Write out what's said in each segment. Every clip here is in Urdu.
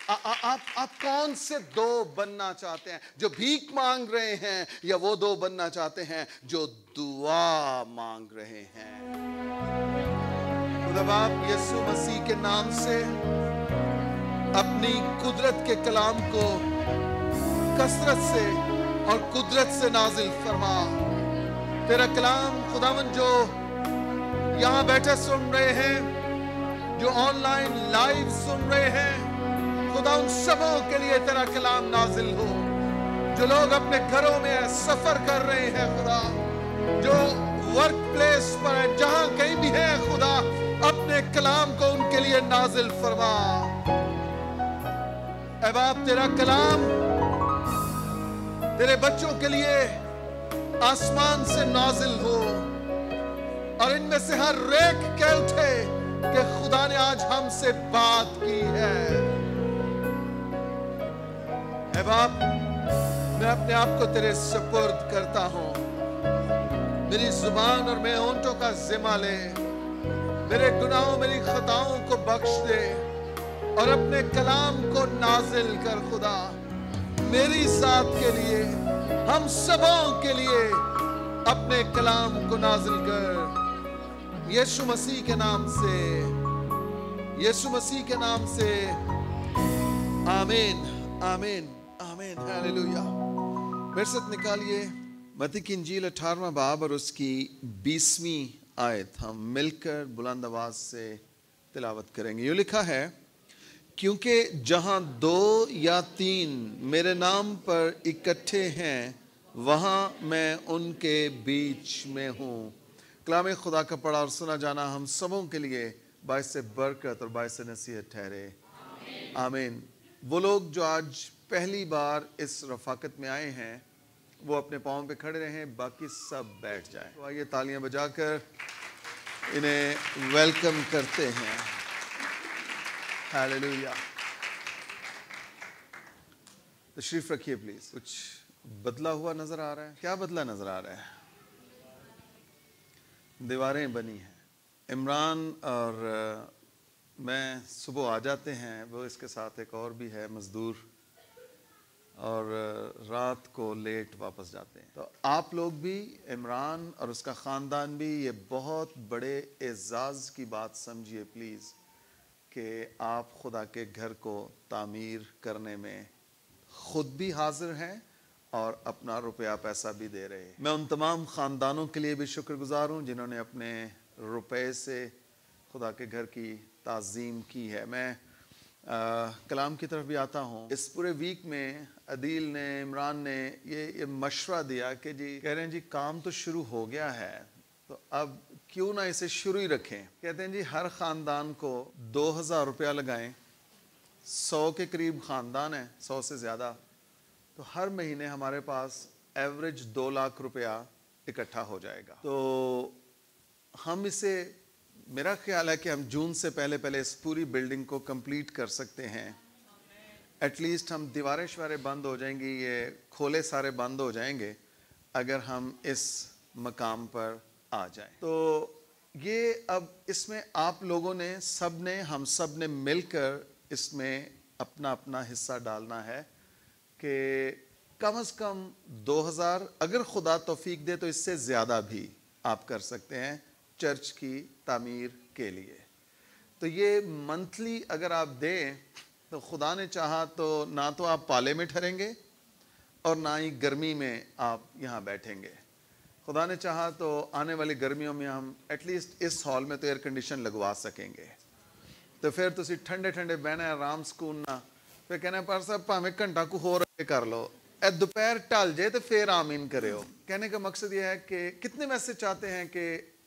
آپ کون سے دو بننا چاہتے ہیں؟ جو بھیک مانگ رہے ہیں یا وہ دو بننا چاہتے ہیں جو دعا مانگ رہے ہیں؟ خدا باپ یسوع مسیح کے نام سے اپنی قدرت کے کلام کو کثرت سے اور قدرت سے نازل فرما۔ تیرا کلام خداوند جو یہاں بیٹھے سن رہے ہیں، جو آن لائن لائیو سن رہے ہیں، خدا ان سبوں کے لیے تیرا کلام نازل ہو۔ جو لوگ اپنے گھروں میں سفر کر رہے ہیں خدا، جو ورک پلیس پر ہے، جہاں کہیں بھی ہے خدا، اپنے کلام کو ان کے لیے نازل فرما۔ اے باپ تیرا کلام تیرے بچوں کے لیے آسمان سے نازل ہو اور ان میں سے ہر ایک کہہ اٹھے کہ خدا نے آج ہم سے بات کی ہے۔ اے باپ میں اپنے آپ کو تیرے سپرد کرتا ہوں۔ میری زبان اور میرے ہونٹوں کا ذمہ لے، میرے گناہوں میری خطاؤں کو بخش دے اور اپنے کلام کو نازل کر خدا، میری ذات کے لیے، ہم سبوں کے لیے اپنے کلام کو نازل کر۔ یسوع مسیح کے نام سے، یسوع مسیح کے نام سے، آمین آمین آمین ہاللویا۔ میرے ساتھ نکالیے متی کی انجیل 18واں باب اور اس کی 20ویں آیت، ہم مل کر بلند آواز سے تلاوت کریں گے۔ یہ لکھا ہے، کیونکہ جہاں 2 یا 3 میرے نام پر اکٹھے ہیں وہاں میں ان کے بیچ میں ہوں۔ کلام خدا کا پڑھا اور سنا جانا ہم سبوں کے لیے باعث برکت اور باعث نصیحت ٹھہرے، آمین۔ وہ لوگ جو آج پہلی بار اس رفاقت میں آئے ہیں وہ اپنے پاؤں پہ کھڑے رہیں، باقی سب بیٹھ جائیں۔ تو آئیے تالیاں بجا کر انہیں ویلکم کرتے ہیں۔ ہاللویا۔ تشریف رکھیے پلیز۔ کچھ بدلا ہوا نظر آ رہا ہے؟ کیا بدلا نظر آ رہا ہے؟ دیواریں بنی ہیں۔ عمران اور میں صبح آ جاتے ہیں، وہ اس کے ساتھ ایک اور بھی ہے مزدور، اور رات کو لیٹ واپس جاتے ہیں۔ تو آپ لوگ بھی، عمران اور اس کا خاندان بھی، یہ بہت بڑے اعزاز کی بات سمجھیے پلیز کہ آپ خدا کے گھر کو تعمیر کرنے میں خود بھی حاضر ہیں اور اپنا روپیہ پیسہ بھی دے رہے ہیں۔ میں ان تمام خاندانوں کے لیے بھی شکر گزار ہوں جنہوں نے اپنے روپے سے خدا کے گھر کی تعظیم کی ہے۔ میں کلام کی طرف بھی آتا ہوں۔ اس پورے ویک میں عدیل نے، عمران نے یہ مشورہ دیا کہ جی، کہہ رہے ہیں جی کام تو شروع ہو گیا ہے تو اب کیوں نہ اسے شروع ہی رکھیں۔ کہتے ہیں جی ہر خاندان کو 2000 روپیہ لگائیں، 100 کے قریب خاندان ہیں، 100 سے زیادہ، تو ہر مہینے ہمارے پاس ایوریج 2 لاکھ روپیہ اکٹھا ہو جائے گا۔ تو ہم اسے، میرا خیال ہے کہ ہم جون سے پہلے اس پوری بلڈنگ کو کمپلیٹ کر سکتے ہیں۔ ایٹ لیسٹ ہم دیواریں شواریں بند ہو جائیں گی، یہ کھولے سارے بند ہو جائیں گے اگر ہم اس مقام پر آ جائیں۔ تو یہ اب اس میں آپ لوگوں نے، ہم سب نے مل کر اس میں اپنا اپنا حصہ ڈالنا ہے کہ کم از کم 2000، اگر خدا توفیق دے تو اس سے زیادہ بھی آپ کر سکتے ہیں چرچ کی تعمیر کے لیے۔ تو یہ منتھلی اگر آپ دیں تو خدا نے چاہا تو نہ تو آپ پالے میں ٹھہریں گے اور نہ ہی گرمی میں آپ یہاں بیٹھیں گے۔ خدا نے چاہا تو آنے والی گرمیوں میں ہم ایٹ لیسٹ اس ہال میں تو ایئر کنڈیشن لگوا سکیں گے، تو پھر تسی ٹھنڈے ٹھنڈے بہنا ہے، آرام سکون نہ، پھر کہنا ہے پر صاحب پاویں گھنٹہ کو ہو رہے کر لو، اے دوپہر ٹل جائے تو پھر آمین کرے ہو۔ کہنے کا مقصد یہ ہے کہ کتنے میں چاہتے ہیں کہ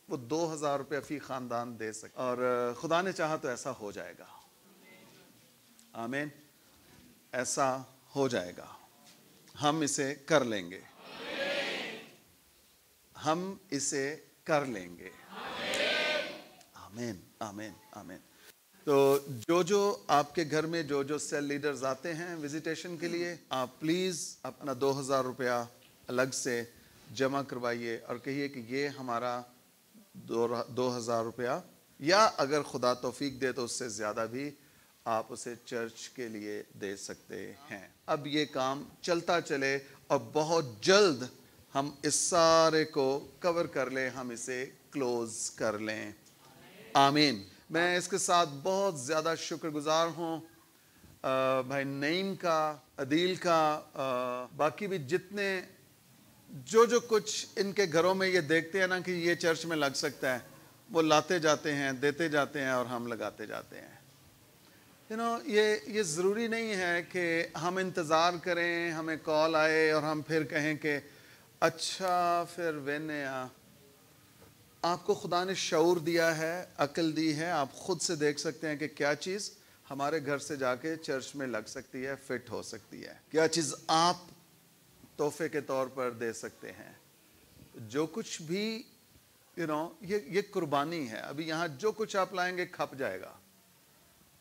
وہ 2000 روپیہ فی خاندان دے سکتے، اور خدا نے چاہا تو ایسا ہو جائے گا، آمین، ایسا ہو جائے گا، ہم اسے کر لیں گے، ہم اسے کر لیں گے، آمین آمین آمین۔ تو جو آپ کے گھر میں جو سیل لیڈرز آتے ہیں وزیٹیشن کے لیے، آپ پلیز اپنا 2000 روپیہ الگ سے جمع کروائیے اور کہیے کہ یہ ہمارا 2000 روپیہ، یا اگر خدا توفیق دے تو اس سے زیادہ بھی، آپ اسے چرچ کے لیے دے سکتے ہیں. اب یہ کام چلتا چلے اور بہت جلد ہم اس سارے کو کور کر لیں, ہم اسے کلوز کر لیں. آمین. میں اس کے ساتھ بہت زیادہ شکر گزار ہوں بھائی نعیم کا, عدیل کا, باقی بھی جتنے جو کچھ ان کے گھروں میں یہ دیکھتے ہیں نا کہ یہ چرچ میں لگ سکتا ہے, وہ لاتے جاتے ہیں, دیتے جاتے ہیں اور ہم لگاتے جاتے ہیں. یہ ضروری نہیں ہے کہ ہم انتظار کریں ہمیں کال آئے اور ہم پھر کہیں کہ اچھا پھر وینے آپ کو خدا نے شعور دیا ہے, عقل دی ہے, آپ خود سے دیکھ سکتے ہیں کہ کیا چیز ہمارے گھر سے جا کے چرچ میں لگ سکتی ہے, فٹ ہو سکتی ہے, کیا چیز آپ تحفے کے طور پر دے سکتے ہیں. جو کچھ بھی یہ قربانی ہے. ابھی یہاں جو کچھ آپ لائیں گے کھپ جائے گا,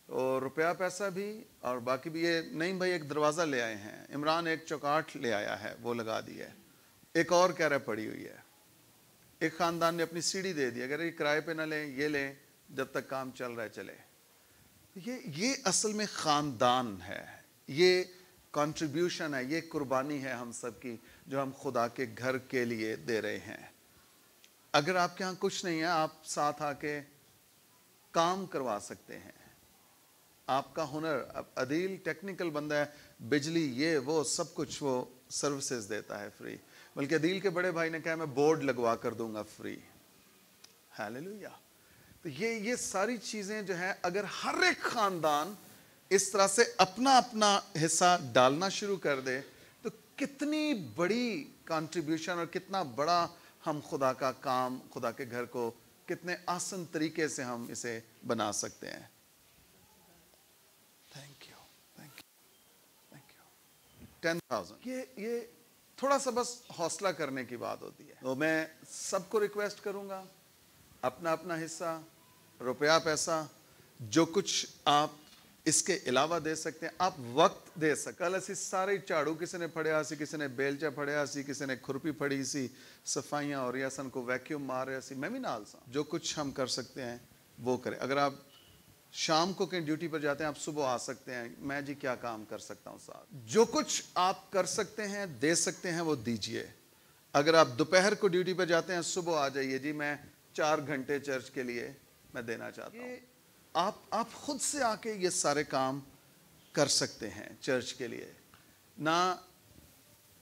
اور روپیہ پیسہ بھی, اور باقی بھی. یہ نہیں بھائی ایک دروازہ لے آئے ہیں, عمران ایک چوکاٹ لے آیا ہے, وہ لگا دی ہے, ایک اور کہہ رہا پڑی ہوئی ہے, ایک خاندان نے اپنی سیڑھی دے دی, اگر یہ کرائے پہ نہ لیں یہ لیں جب تک کام چل رہا ہے چلے. یہ اصل میں خاندان ہے, یہ کنٹریبیوشن ہے, یہ قربانی ہے ہم سب کی جو ہم خدا کے گھر کے لیے دے رہے ہیں. اگر آپ کے ہاں کچھ نہیں ہے, آپ ساتھ آ کے کام کروا سکتے ہیں. آپ کا ہنر, عدیل ٹیکنیکل بندہ ہے, بجلی یہ وہ سب کچھ وہ سروسز دیتا ہے فری, بلکہ عدیل کے بڑے بھائی نے کہا میں بورڈ لگوا کر دوں گا فری. ہیلیلویا. تو یہ ساری چیزیں جو ہیں اگر ہر ایک خاندان اس طرح سے اپنا اپنا حصہ ڈالنا شروع کر دے تو کتنی بڑی کنٹریبیوشن اور کتنا بڑا ہم خدا کا کام, خدا کے گھر کو کتنے آسان طریقے سے ہم اسے بنا سکتے ہیں. Thank you 10,000. یہ تھوڑا سا بس حوصلہ کرنے کی بات ہوتی ہے. تو میں سب کو ریکویسٹ کروں گا اپنا اپنا حصہ, روپیہ پیسہ, جو کچھ آپ اس کے علاوہ دے سکتے ہیں, آپ وقت دے سکتے. کل اسی سارے جھاڑو کسی نے پھڑیا سی, کسی نے بیلچا پھڑیا سی, کسی نے کھرپی پھڑی سی, صفائیاں ہو رہی سن, کو ویکیوم مار رہا سی, میں بھی نال سا. جو کچھ ہم کر سکتے ہیں وہ کریں. اگر آپ شام کو کہیں ڈیوٹی پر جاتے ہیں, آپ صبح آ سکتے ہیں, میں جی کیا کام کر سکتا ہوں ساتھ. جو کچھ آپ کر سکتے ہیں دے سکتے ہیں وہ دیجئے. اگر آپ دوپہر کو ڈیوٹی پر جاتے ہیں, صبح آ جائیے, جی میں 4 گھنٹے چرچ کے لیے میں دینا چاہتا ہوں. آپ خود سے آ کے یہ سارے کام کر سکتے ہیں چرچ کے لیے. نہ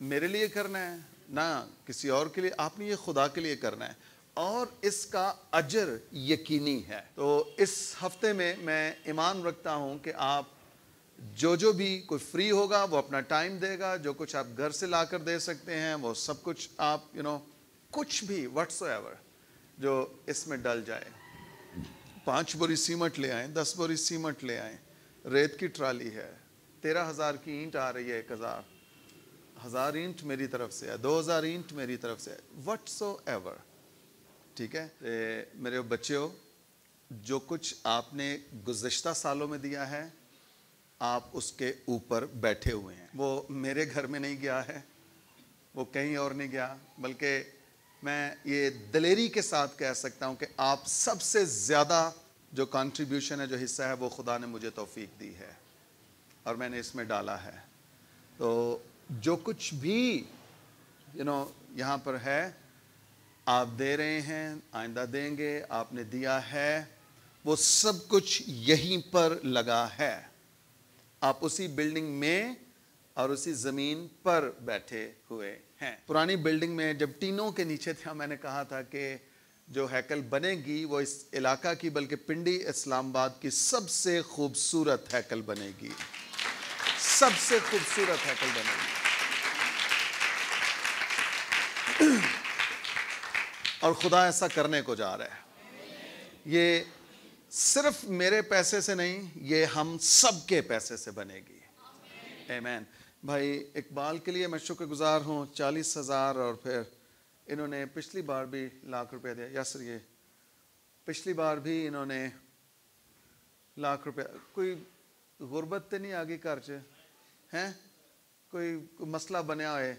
میرے لیے کرنا ہے نہ کسی اور کے لیے, آپ نے یہ خدا کے لیے کرنا ہے, اور اس کا اجر یقینی ہے. تو اس ہفتے میں ایمان رکھتا ہوں کہ آپ جو بھی کوئی فری ہوگا وہ اپنا ٹائم دے گا, جو کچھ آپ گھر سے لا کر دے سکتے ہیں وہ سب کچھ آپ کچھ بھی واٹس ایور جو اس میں ڈل جائے. 5 بوری سیمٹ لے آئیں, 10 بوری سیمٹ لے آئیں, ریت کی ٹرالی ہے, 13,000 کی اینٹ آ رہی ہے, 1,000 اینٹ میری طرف سے ہے, 2,000 اینٹ میری طرف سے ہے, واٹس ایور. ٹھیک ہے میرے بچیوں, جو کچھ آپ نے گزشتہ سالوں میں دیا ہے آپ اس کے اوپر بیٹھے ہوئے ہیں. وہ میرے گھر میں نہیں گیا ہے, وہ کہیں اور نہیں گیا, بلکہ میں یہ دلیری کے ساتھ کہہ سکتا ہوں کہ آپ سب سے زیادہ جو کنٹریبیوشن ہے, جو حصہ ہے, وہ خدا نے مجھے توفیق دی ہے اور میں نے اس میں ڈالا ہے. تو جو کچھ بھی یہاں پر ہے آپ دے رہے ہیں, آئندہ دیں گے, آپ نے دیا ہے, وہ سب کچھ یہیں پر لگا ہے. آپ اسی بلڈنگ میں اور اسی زمین پر بیٹھے ہوئے ہیں. پرانی بلڈنگ میں جب ٹینوں کے نیچے تھا, میں نے کہا تھا کہ جو ہیکل بنے گی وہ اس علاقہ کی بلکہ پنڈی اسلام آباد کی سب سے خوبصورت ہیکل بنے گی, سب سے خوبصورت ہیکل بنے گی. اور خدا ایسا کرنے کو جا رہا ہے. یہ صرف میرے پیسے سے نہیں, یہ ہم سب کے پیسے سے بنے گی. آمین. بھائی اقبال کے لیے میں شکر گزار ہوں, 40,000, اور پھر انہوں نے پچھلی بار بھی ₹1,00,000 دیا. یاسر یہ پچھلی بار بھی انہوں نے ₹1,00,000. کوئی غربت تے نہیں آگی گھر چ ہیں, کوئی مسئلہ بنیا ہوئے.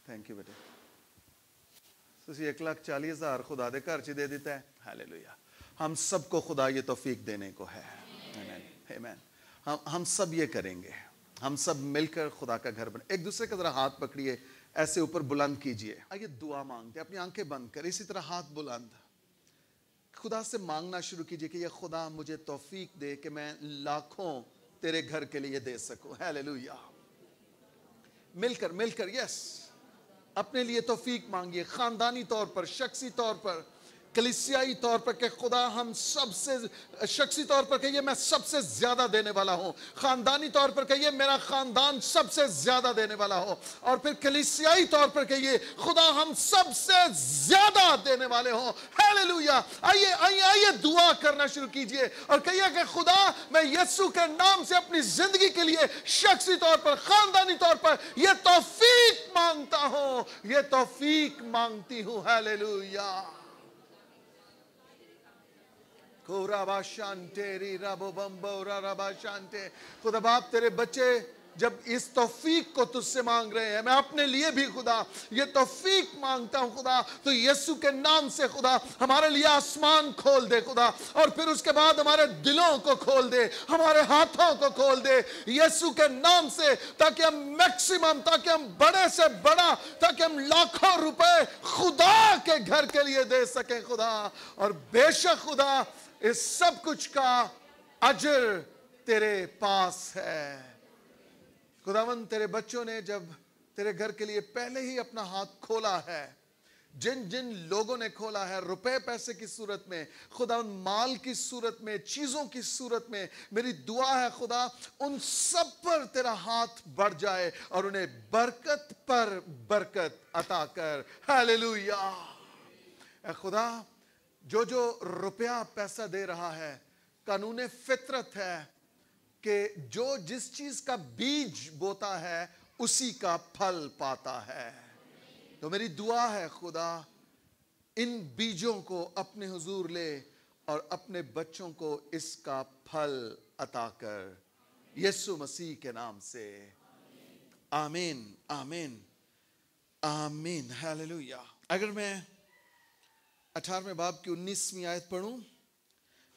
تھینک یو بیٹے. تسی 1,40,000 خدا دے گھر چ دے دیتا ہے. ہیلیلویا. ہم سب کو خدا یہ توفیق دینے کو ہے. آمین۔ ہم سب یہ کریں گے، ہم سب مل کر خدا کا گھر بنائیں۔ ایک دوسرے کا ذرا ہاتھ پکڑیے، ایسے اوپر بلند کیجئے، آئیے دعا مانگتے ہیں، اپنی آنکھیں بند کر، اسی طرح ہاتھ بلند، خدا سے مانگنا شروع کیجئے کہ یہ خدا مجھے توفیق دے کہ میں لاکھوں تیرے گھر کے لیے دے سکوں۔ ہیلیلویا۔ مل کر یس، اپنے لیے توفیق مانگیے، خاندانی طور پر، شخصی طور پر، کلیسیائی طور پر، کہ خدا ہم سب سے، شخصی طور پر کہیے میں سب سے زیادہ دینے والا ہوں، خاندانی طور پر کہیے میرا خاندان سب سے زیادہ دینے والا ہو، اور پھر کلیسیائی طور پر کہیے خدا ہم سب سے زیادہ دینے والے ہوں۔ ہیلیلویا۔ آئیے دعا کرنا شروع کیجئے اور کہیے کہ خدا میں یسوع کے نام سے اپنی زندگی کے لیے شخصی طور پر، خاندانی طور پر یہ توفیق مانگتا ہوں، یہ توفیق مانگتی ہوں۔ ہیلیلویا۔ خدا باپ تیرے بچے جب اس توفیق کو تجھ سے مانگ رہے ہیں، میں اپنے لیے بھی خدا یہ توفیق مانگتا ہوں خدا، تو یسوع کے نام سے خدا ہمارے لیے آسمان کھول دے خدا، اور پھر اس کے بعد ہمارے دلوں کو کھول دے، ہمارے ہاتھوں کو کھول دے یسوع کے نام سے، تاکہ ہم میکسیمم، تاکہ ہم بڑے سے بڑا، تاکہ ہم لاکھوں روپے خدا کے گھر کے لیے دے سکیں خدا، اور بے شک خدا اس سب کچھ کا اجر تیرے پاس ہے۔ خداوند تیرے بچوں نے جب تیرے گھر کے لیے پہلے ہی اپنا ہاتھ کھولا ہے، جن لوگوں نے کھولا ہے، روپے پیسے کی صورت میں، خداوند مال کی صورت میں، چیزوں کی صورت میں، میری دعا ہے خدا ان سب پر تیرا ہاتھ بڑھ جائے اور انہیں برکت پر برکت عطا کر۔ ہیلیلویا۔ اے خدا جو روپیہ پیسہ دے رہا ہے، قانون فطرت ہے کہ جو جس چیز کا بیج بوتا ہے اسی کا پھل پاتا ہے، تو میری دعا ہے خدا ان بیجوں کو اپنے حضور لے اور اپنے بچوں کو اس کا پھل عطا کر، یسوع مسیح کے نام سے، آمین آمین آمین۔ ہیلیلویا۔ اگر میں 18ویں باب کی 19ویں آیت پڑھوں،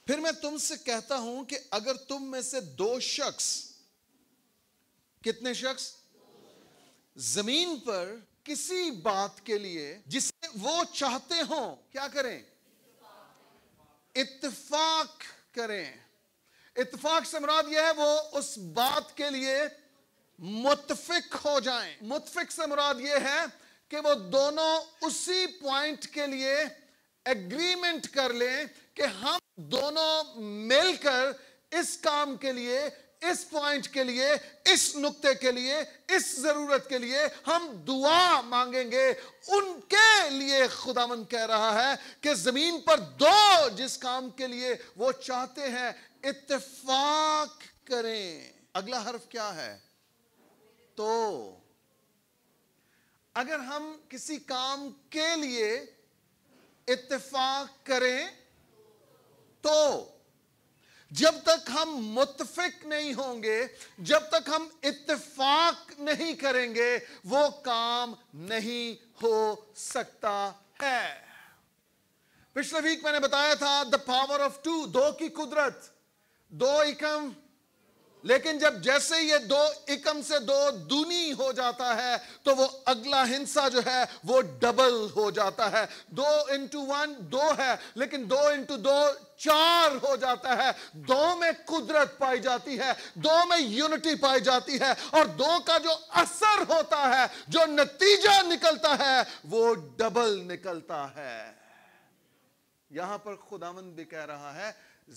پھر میں تم سے کہتا ہوں کہ اگر تم میں سے 2 شخص، کتنے شخص؟ زمین پر کسی بات کے لیے جسے وہ چاہتے ہوں، کیا کریں؟ اتفاق کریں۔ اتفاق سے مراد یہ ہے وہ اس بات کے لیے متفق ہو جائیں۔ متفق سے مراد یہ ہے کہ وہ دونوں اسی پوائنٹ کے لیے ایگریمنٹ کر لیں کہ ہم دونوں مل کر اس کام کے لیے، اس پوائنٹ کے لیے، اس نقطے کے لیے، اس ضرورت کے لیے ہم دعا مانگیں گے۔ ان کے لیے خداوند کہہ رہا ہے کہ زمین پر 2 جس کام کے لیے وہ چاہتے ہیں اتفاق کریں۔ اگلا حرف کیا ہے؟ تو۔ اگر ہم کسی کام کے لیے اتفاق کریں تو جب تک ہم متفق نہیں ہوں گے، جب تک ہم اتفاق نہیں کریں گے، وہ کام نہیں ہو سکتا ہے۔ پچھلے ویک میں نے بتایا تھا the power of 2، 2 کی قدرت، 2 ایکم، لیکن جب جیسے یہ 2 ایکم سے 2 دونی ہو جاتا ہے تو وہ اگلا ہنسا جو ہے وہ ڈبل ہو جاتا ہے۔ 2 into 1 2 ہے، لیکن 2 into 2 4 ہو جاتا ہے۔ 2 میں قدرت پائی جاتی ہے، 2 میں یونٹی پائی جاتی ہے، اور 2 کا جو اثر ہوتا ہے، جو نتیجہ نکلتا ہے وہ ڈبل نکلتا ہے۔ یہاں پر خداوند بھی کہہ رہا ہے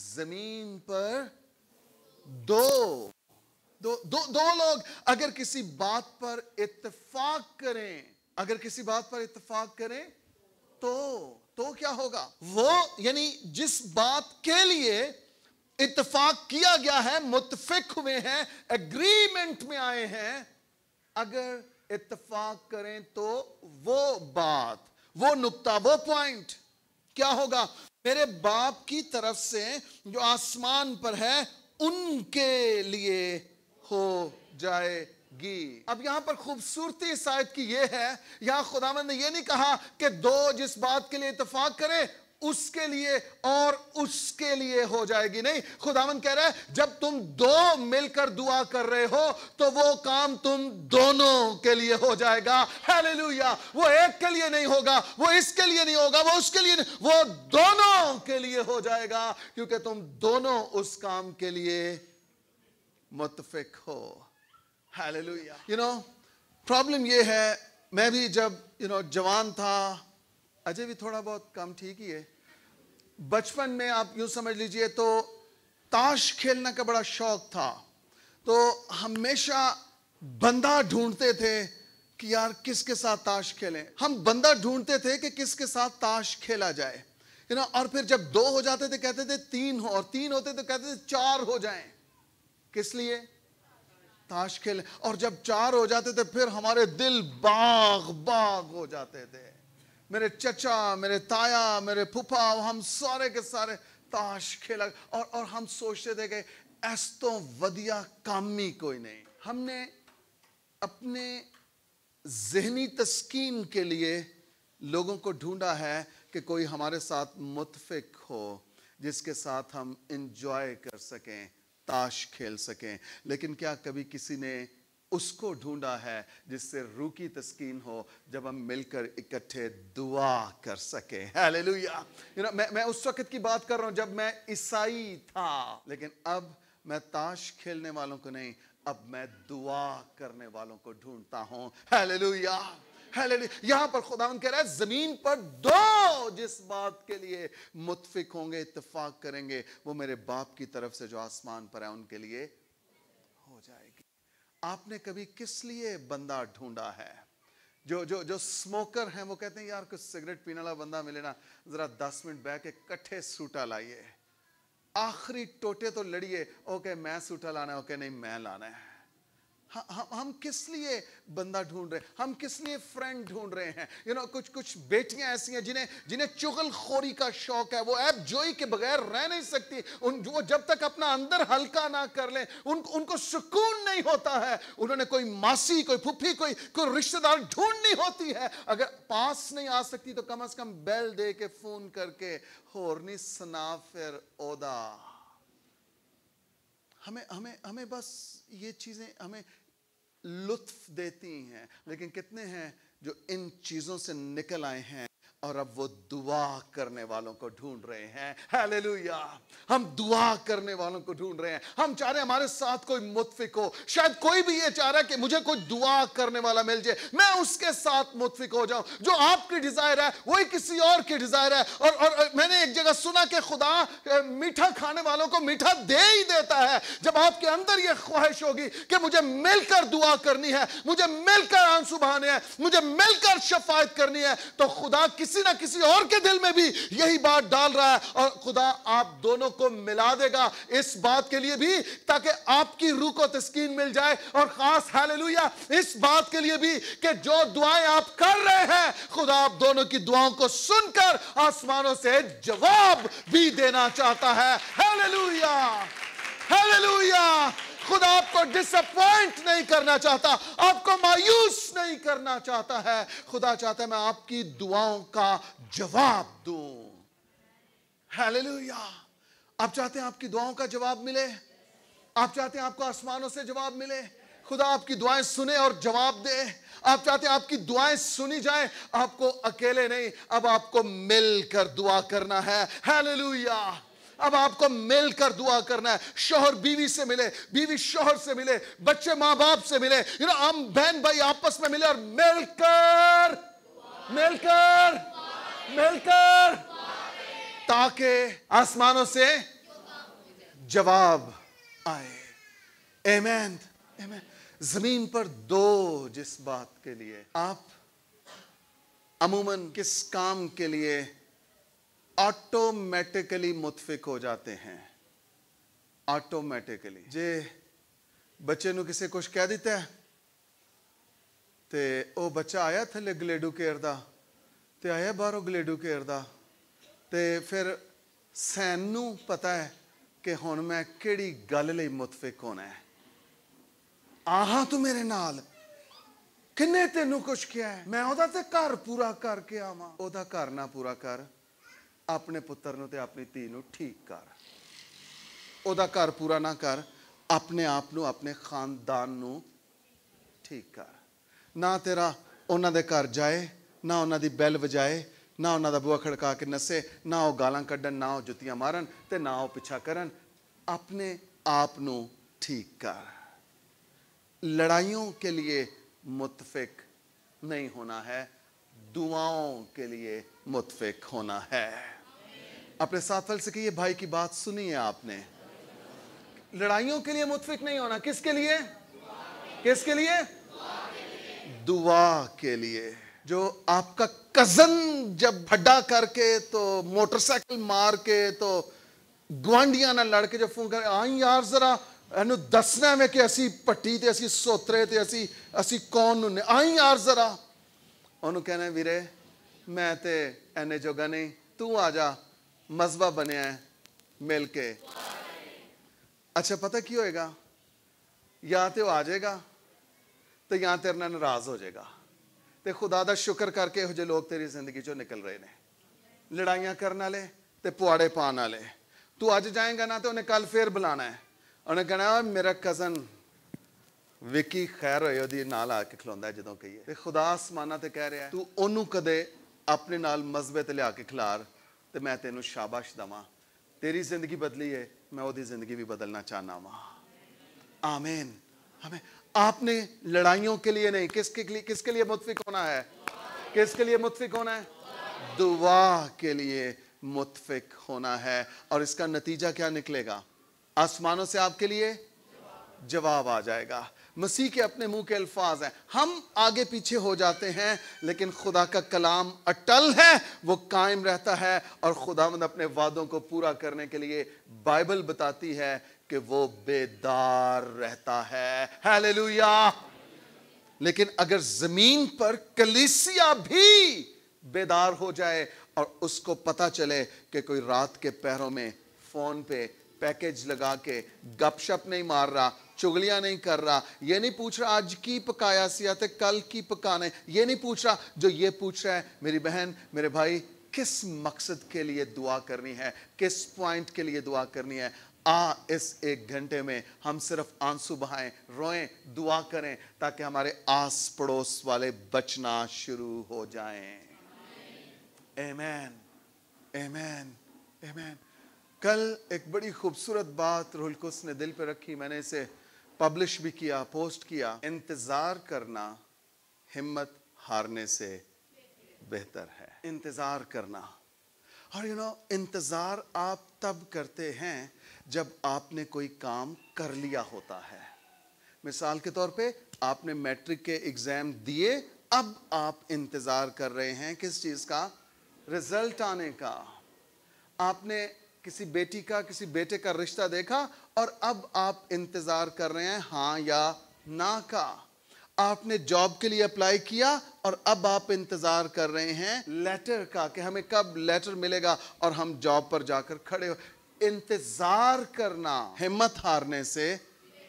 زمین پر 2 لوگ اگر کسی بات پر اتفاق کریں، اگر کسی بات پر اتفاق کریں تو کیا ہوگا؟ وہ یعنی جس بات کے لیے اتفاق کیا گیا ہے، متفق ہوئے ہیں، ایگریمنٹ میں آئے ہیں، اگر اتفاق کریں تو وہ بات، وہ نقطہ، وہ پوائنٹ کیا ہوگا؟ میرے باپ کی طرف سے جو آسمان پر ہے ان کے لیے ہو جائے گی۔ اب یہاں پر خوبصورتی اس آیت کی یہ ہے، یہاں خداوند نے یہ نہیں کہا کہ 2 جس بات کے لیے اتفاق کریں اس کے لیے اور اس کے لیے ہو جائے گی. نہیں, خداوند کہہ رہا ہے جب تم دو مل کر دعا کر رہے ہو تو وہ کام تم دونوں کے لیے ہو جائے گا. ہیلیلویا. وہ ایک کے لیے نہیں ہوگا, وہ اس کے لیے نہیں ہوگا, وہ اس کے لیے نہیں, وہ دونوں کے لیے ہو جائے گا, کیونکہ تم دونوں اس کام کے لیے متفق ہو. ہیلیلویا. پرابلم یہ ہے, میں بھی جب جوان تھا, اجے بھی تھوڑا بہت کم ٹھیک ہی ہے, بچپن میں آپ یوں سمجھ لیجئے تو تاش کھیلنے کا بڑا شوق تھا. تو ہمیشہ بندہ ڈھونڈتے تھے کہ یار کس کے ساتھ تاش کھیلیں. ہم بندہ ڈھونڈتے تھے کہ کس کے ساتھ تاش کھیلا جائے. اور پھر جب 2 ہو جاتے تھے کہتے تھے 3 ہو, اور 3 ہوتے تو کہتے تھے 4 ہو جائیں. کس لیے؟ تاش کھیلیں. اور جب 4 ہو جاتے تھے پھر ہمارے دل باغ ہو جاتے تھے. میرے چچا, میرے تایا, میرے پھپھا, ہم سارے کے سارے تاش کھیلا, اور ہم سوچتے تھے کہ ایس تو ودیا کامی کوئی نہیں. ہم نے اپنے ذہنی تسکین کے لیے لوگوں کو ڈھونڈا ہے کہ کوئی ہمارے ساتھ متفق ہو, جس کے ساتھ ہم انجوائے کر سکیں, تاش کھیل سکیں. لیکن کیا کبھی کسی نے اس کو ڈھونڈا ہے جس سے روح کی تسکین ہو, جب ہم مل کر اکٹھے دعا کر سکیں؟ ہیلیلویا. میں اس وقت کی بات کر رہا ہوں جب میں عیسائی تھا, لیکن اب میں تاش کھیلنے والوں کو نہیں, اب میں دعا کرنے والوں کو ڈھونڈتا ہوں. ہیلیلویا. یہاں پر خداوند کہہ رہا ہے زمین پر 2 جس بات کے لیے متفق ہوں گے, اتفاق کریں گے, وہ میرے باپ کی طرف سے جو آسمان پر ہے ان کے لیے ہو جائے گی. آپ نے کبھی کس لیے بندہ ڈھونڈا ہے؟ جو سموکر ہیں وہ کہتے ہیں یار کچھ سگریٹ پینے والا بندہ ملے نا, ذرا 10 منٹ بیٹھ کے کٹھے سوٹا لائیے, آخری ٹوٹے تو لڑیے. اوکے میں سوٹا لانا ہے, اوکے نہیں میں لانا ہے. ہم کس لیے بندہ ڈھونڈ رہے ہیں؟ ہم کس لیے فرینڈ ڈھونڈ رہے ہیں؟ کچھ بیٹیاں ایسی ہیں جنہیں چغل خوری کا شوق ہے. وہ عیب جوئی کے بغیر رہ نہیں سکتی. وہ جب تک اپنا اندر ہلکا نہ کر لیں ان کو سکون نہیں ہوتا ہے. انہوں نے کوئی ماسی, کوئی پھپھی, کوئی رشتہ دار ڈھونڈنی ہوتی ہے. اگر پاس نہیں آ سکتی تو کم از کم بیل دے کے فون کر کے ہورنی سنا پھر اودا. ہمیں بس یہ چیزیں ہمیں لطف دیتی ہیں, لیکن کتنے ہیں جو ان چیزوں سے نکل آئے ہیں اور اب وہ دعا کرنے والوں کو ڈھونڈ رہے ہیں. ہیلیلویا. ہم دعا کرنے والوں کو ڈھونڈ رہے ہیں. ہم چاہ رہے ہیں ہمارے ساتھ کوئی متفق ہو. شاید کوئی بھی یہ چاہ رہا ہے کہ مجھے کوئی دعا کرنے والا مل جائے, میں اس کے ساتھ متفق ہو جاؤں. جو آپ کی ڈیزائر ہے وہی کسی اور کی ڈیزائر ہے. اور میں نے ایک جگہ سنا کہ خدا میٹھا کھانے والوں کو میٹھا دے ہی دیتا ہے. جب آپ کے اندر یہ خواہش ہوگی کہ مجھے مل کر دعا کرنی ہے, مجھے مل کر آنسو بہانے ہیں, مجھے مل کر شفاعت کرنی ہے, تو خدا کسی نہ کسی اور کے دل میں بھی یہی بات ڈال رہا ہے, اور خدا آپ دونوں کو ملا دے گا اس بات کے لیے بھی تاکہ آپ کی روح کو تسکین مل جائے, اور خاص ہیلیلویا اس بات کے لیے بھی کہ جو دعائیں آپ کر رہے ہیں خدا آپ دونوں کی دعاؤں کو سن کر آسمانوں سے جواب بھی دینا چاہتا ہے. ہیلیلویا. ہیلیلویا. خدا آپ کو ڈس اپوائنٹ نہیں کرنا چاہتا, آپ کو مایوس نہیں کرنا چاہتا ہے. خدا چاہتا ہے میں آپ کی دعاؤں کا جواب دوں. ہیلیلویا. آپ چاہتے ہیں آپ کی دعاؤں کا جواب ملے؟ آپ چاہتے ہیں آپ کو آسمانوں سے جواب ملے؟ خدا آپ کی دعائیں سنے اور جواب دے. آپ چاہتے ہیں آپ کی دعائیں سنی جائیں, آپ کو اکیلے نہیں, اب آپ کو مل کر دعا کرنا ہے. ہیلیلویا. اب آپ کو مل کر دعا کرنا ہے. شوہر بیوی سے ملے, بیوی شوہر سے ملے, بچے ماں باپ سے ملے, ہم بہن بھائی آپس میں ملے اور مل کر تاکہ آسمانوں سے جواب آئے. آمین. زمین پر 2 جس بات کے لیے, آپ عموماً کس کام کے لیے آٹومیٹکلی متفق ہو جاتے ہیں؟ آٹومیٹکلی. جے بچے نو کسے کچھ کہہ دیتا ہے تے او بچہ آیا تھلے گلیڈو کیردا تے آیا باہروں گلیڈو کیردا تے پھر سین نو پتہ ہے کہ ہن میں کیڑی گل لئی متفق ہونا ہے. آہاں تو میرے نال کنے تینوں کچھ کیا ہے, میں او دا تے گھر پورا کر کے آواں. او دا گھر نہ پورا کر, ਆਪਣੇ ਪੁੱਤਰ ਨੂੰ ਤੇ ਆਪਣੀ ਧੀ ਨੂੰ ਠੀਕ ਕਰ, ਉਹਦਾ ਘਰ ਪੂਰਾ ਨਾ ਕਰ, ਆਪਣੇ ਆਪ ਨੂੰ, ਆਪਣੇ ਖਾਨਦਾਨ ਨੂੰ ਠੀਕ ਕਰ। ਨਾ ਤੇਰਾ ਉਹਨਾਂ ਦੇ ਘਰ ਜਾਏ, ਨਾ ਉਹਨਾਂ ਦੀ ਬੈਲ ਵਜਾਏ, ਨਾ ਉਹਨਾਂ ਦਾ ਬੂਹਾ ਖੜਕਾ ਕੇ ਨਸੇ, ਨਾ ਉਹ ਗਾਲਾਂ ਕੱਢਣ, ਨਾ ਉਹ ਜੁੱਤੀਆਂ ਮਾਰਨ ਤੇ ਨਾ ਉਹ ਪਿੱਛਾ ਕਰਨ। ਆਪਣੇ آپ ਨੂੰ ٹھیک کر. لڑائیوں کے لیے متفق نہیں ہونا ہے, دعاؤں کے لیے متفق ہونا ہے. اپنے ساتھ فل سے کہیے بھائی کی بات سنی ہے آپ نے. لڑائیوں کے لیے متفق نہیں ہونا, کس کے لیے؟ کس کے لیے؟ دعا کے لیے. جو آپ کا کزن جب بھڈا کر کے تو موٹر سائیکل مار کے تو گوانڈیاں نہ لڑ کے جب فون کر آئیں یار ذرا اینو دسنا میں کہ اسی پٹی تے اسی سوترے تے اسی کون نے آئیں یار ذرا, انہوں کہنا ہے ویرے میں تے اینے جوگا نہیں, تو آ جا مذبح بنے ہیں مل کے. اچھا پتہ کی ہوئے گا, یا تے وہ آ جائے گا تو یہاں تیرے نہ ناراض ہو جائے گا. تے خدا دا شکر کر کے جو لوگ تیری زندگی چوں نکل رہے نے, لڑائیاں کرنا لے تے پواڑے پانا لے. تو آج جائیں گا نا تو انہیں کل پھر بلانا ہے, انہیں کہنا میرا کزن وکی خیر ہوئے ہو دی نال آ کے کھلوندا ہے جدوں کہیے. خدا آسمانہ تے کہہ رہا ہے تو انہوں کدے اپنے نال مذہبے تے لیا کے کھلار تے میں تینوں شاباش دواں. تیری زندگی بدلی ہے, میں وہ دی زندگی بھی بدلنا چاہنا ہوں. آمین. ہمیں آپ نے لڑائیوں کے لیے نہیں, کس کے لیے متفق ہونا ہے؟ کس کے لیے متفق ہونا ہے؟ دعا کے لیے متفق ہونا ہے. اور اس کا نتیجہ کیا نکلے گا؟ آسمانوں سے آپ کے لیے جواب آ جائے گا. مسیح کے اپنے منہ کے الفاظ ہیں, ہم آگے پیچھے ہو جاتے ہیں لیکن خدا کا کلام اٹل ہے, وہ قائم رہتا ہے. اور خداوند اپنے وعدوں کو پورا کرنے کے لیے بائبل بتاتی ہے کہ وہ بیدار رہتا ہے. ہیلیلویا. لیکن اگر زمین پر کلیسیا بھی بیدار ہو جائے اور اس کو پتا چلے کہ کوئی رات کے پہروں میں فون پہ پیکج لگا کے گپ شپ نہیں مار رہا, چگلیاں نہیں کر رہا, یہ نہیں پوچھ رہا آج کی پکایا سیاتے کل کی پکانے, یہ نہیں پوچھ رہا, جو یہ پوچھ رہا ہے میری بہن میرے بھائی کس مقصد کے لیے دعا کرنی ہے, کس پوائنٹ کے لیے دعا کرنی ہے. اس ایک گھنٹے میں ہم صرف آنسو بہائیں, روئیں, دعا کریں تاکہ ہمارے آس پڑوس والے بچنا شروع ہو جائیں. Amen amen amen. کل ایک بڑی خوبصورت بات روح القدس نے دل پہ رکھی, میں نے اسے پبلش بھی کیا, پوسٹ کیا. انتظار کرنا ہمت ہارنے سے بہتر ہے. انتظار کرنا. اور انتظار آپ تب کرتے ہیں جب آپ نے کوئی کام کر لیا ہوتا ہے. مثال کے طور پہ آپ نے میٹرک کے ایگزام دیے, اب آپ انتظار کر رہے ہیں کس چیز کا؟ رزلٹ آنے کا. آپ نے کسی بیٹی کا کسی بیٹے کا رشتہ دیکھا اور اب آپ انتظار کر رہے ہیں ہاں یا نہ کا. آپ نے جاب کے لیے اپلائی کیا اور اب آپ انتظار کر رہے ہیں لیٹر کا کہ ہمیں کب لیٹر ملے گا اور ہم جاب پر جا کر کھڑے ہو. انتظار کرنا ہمت ہارنے سے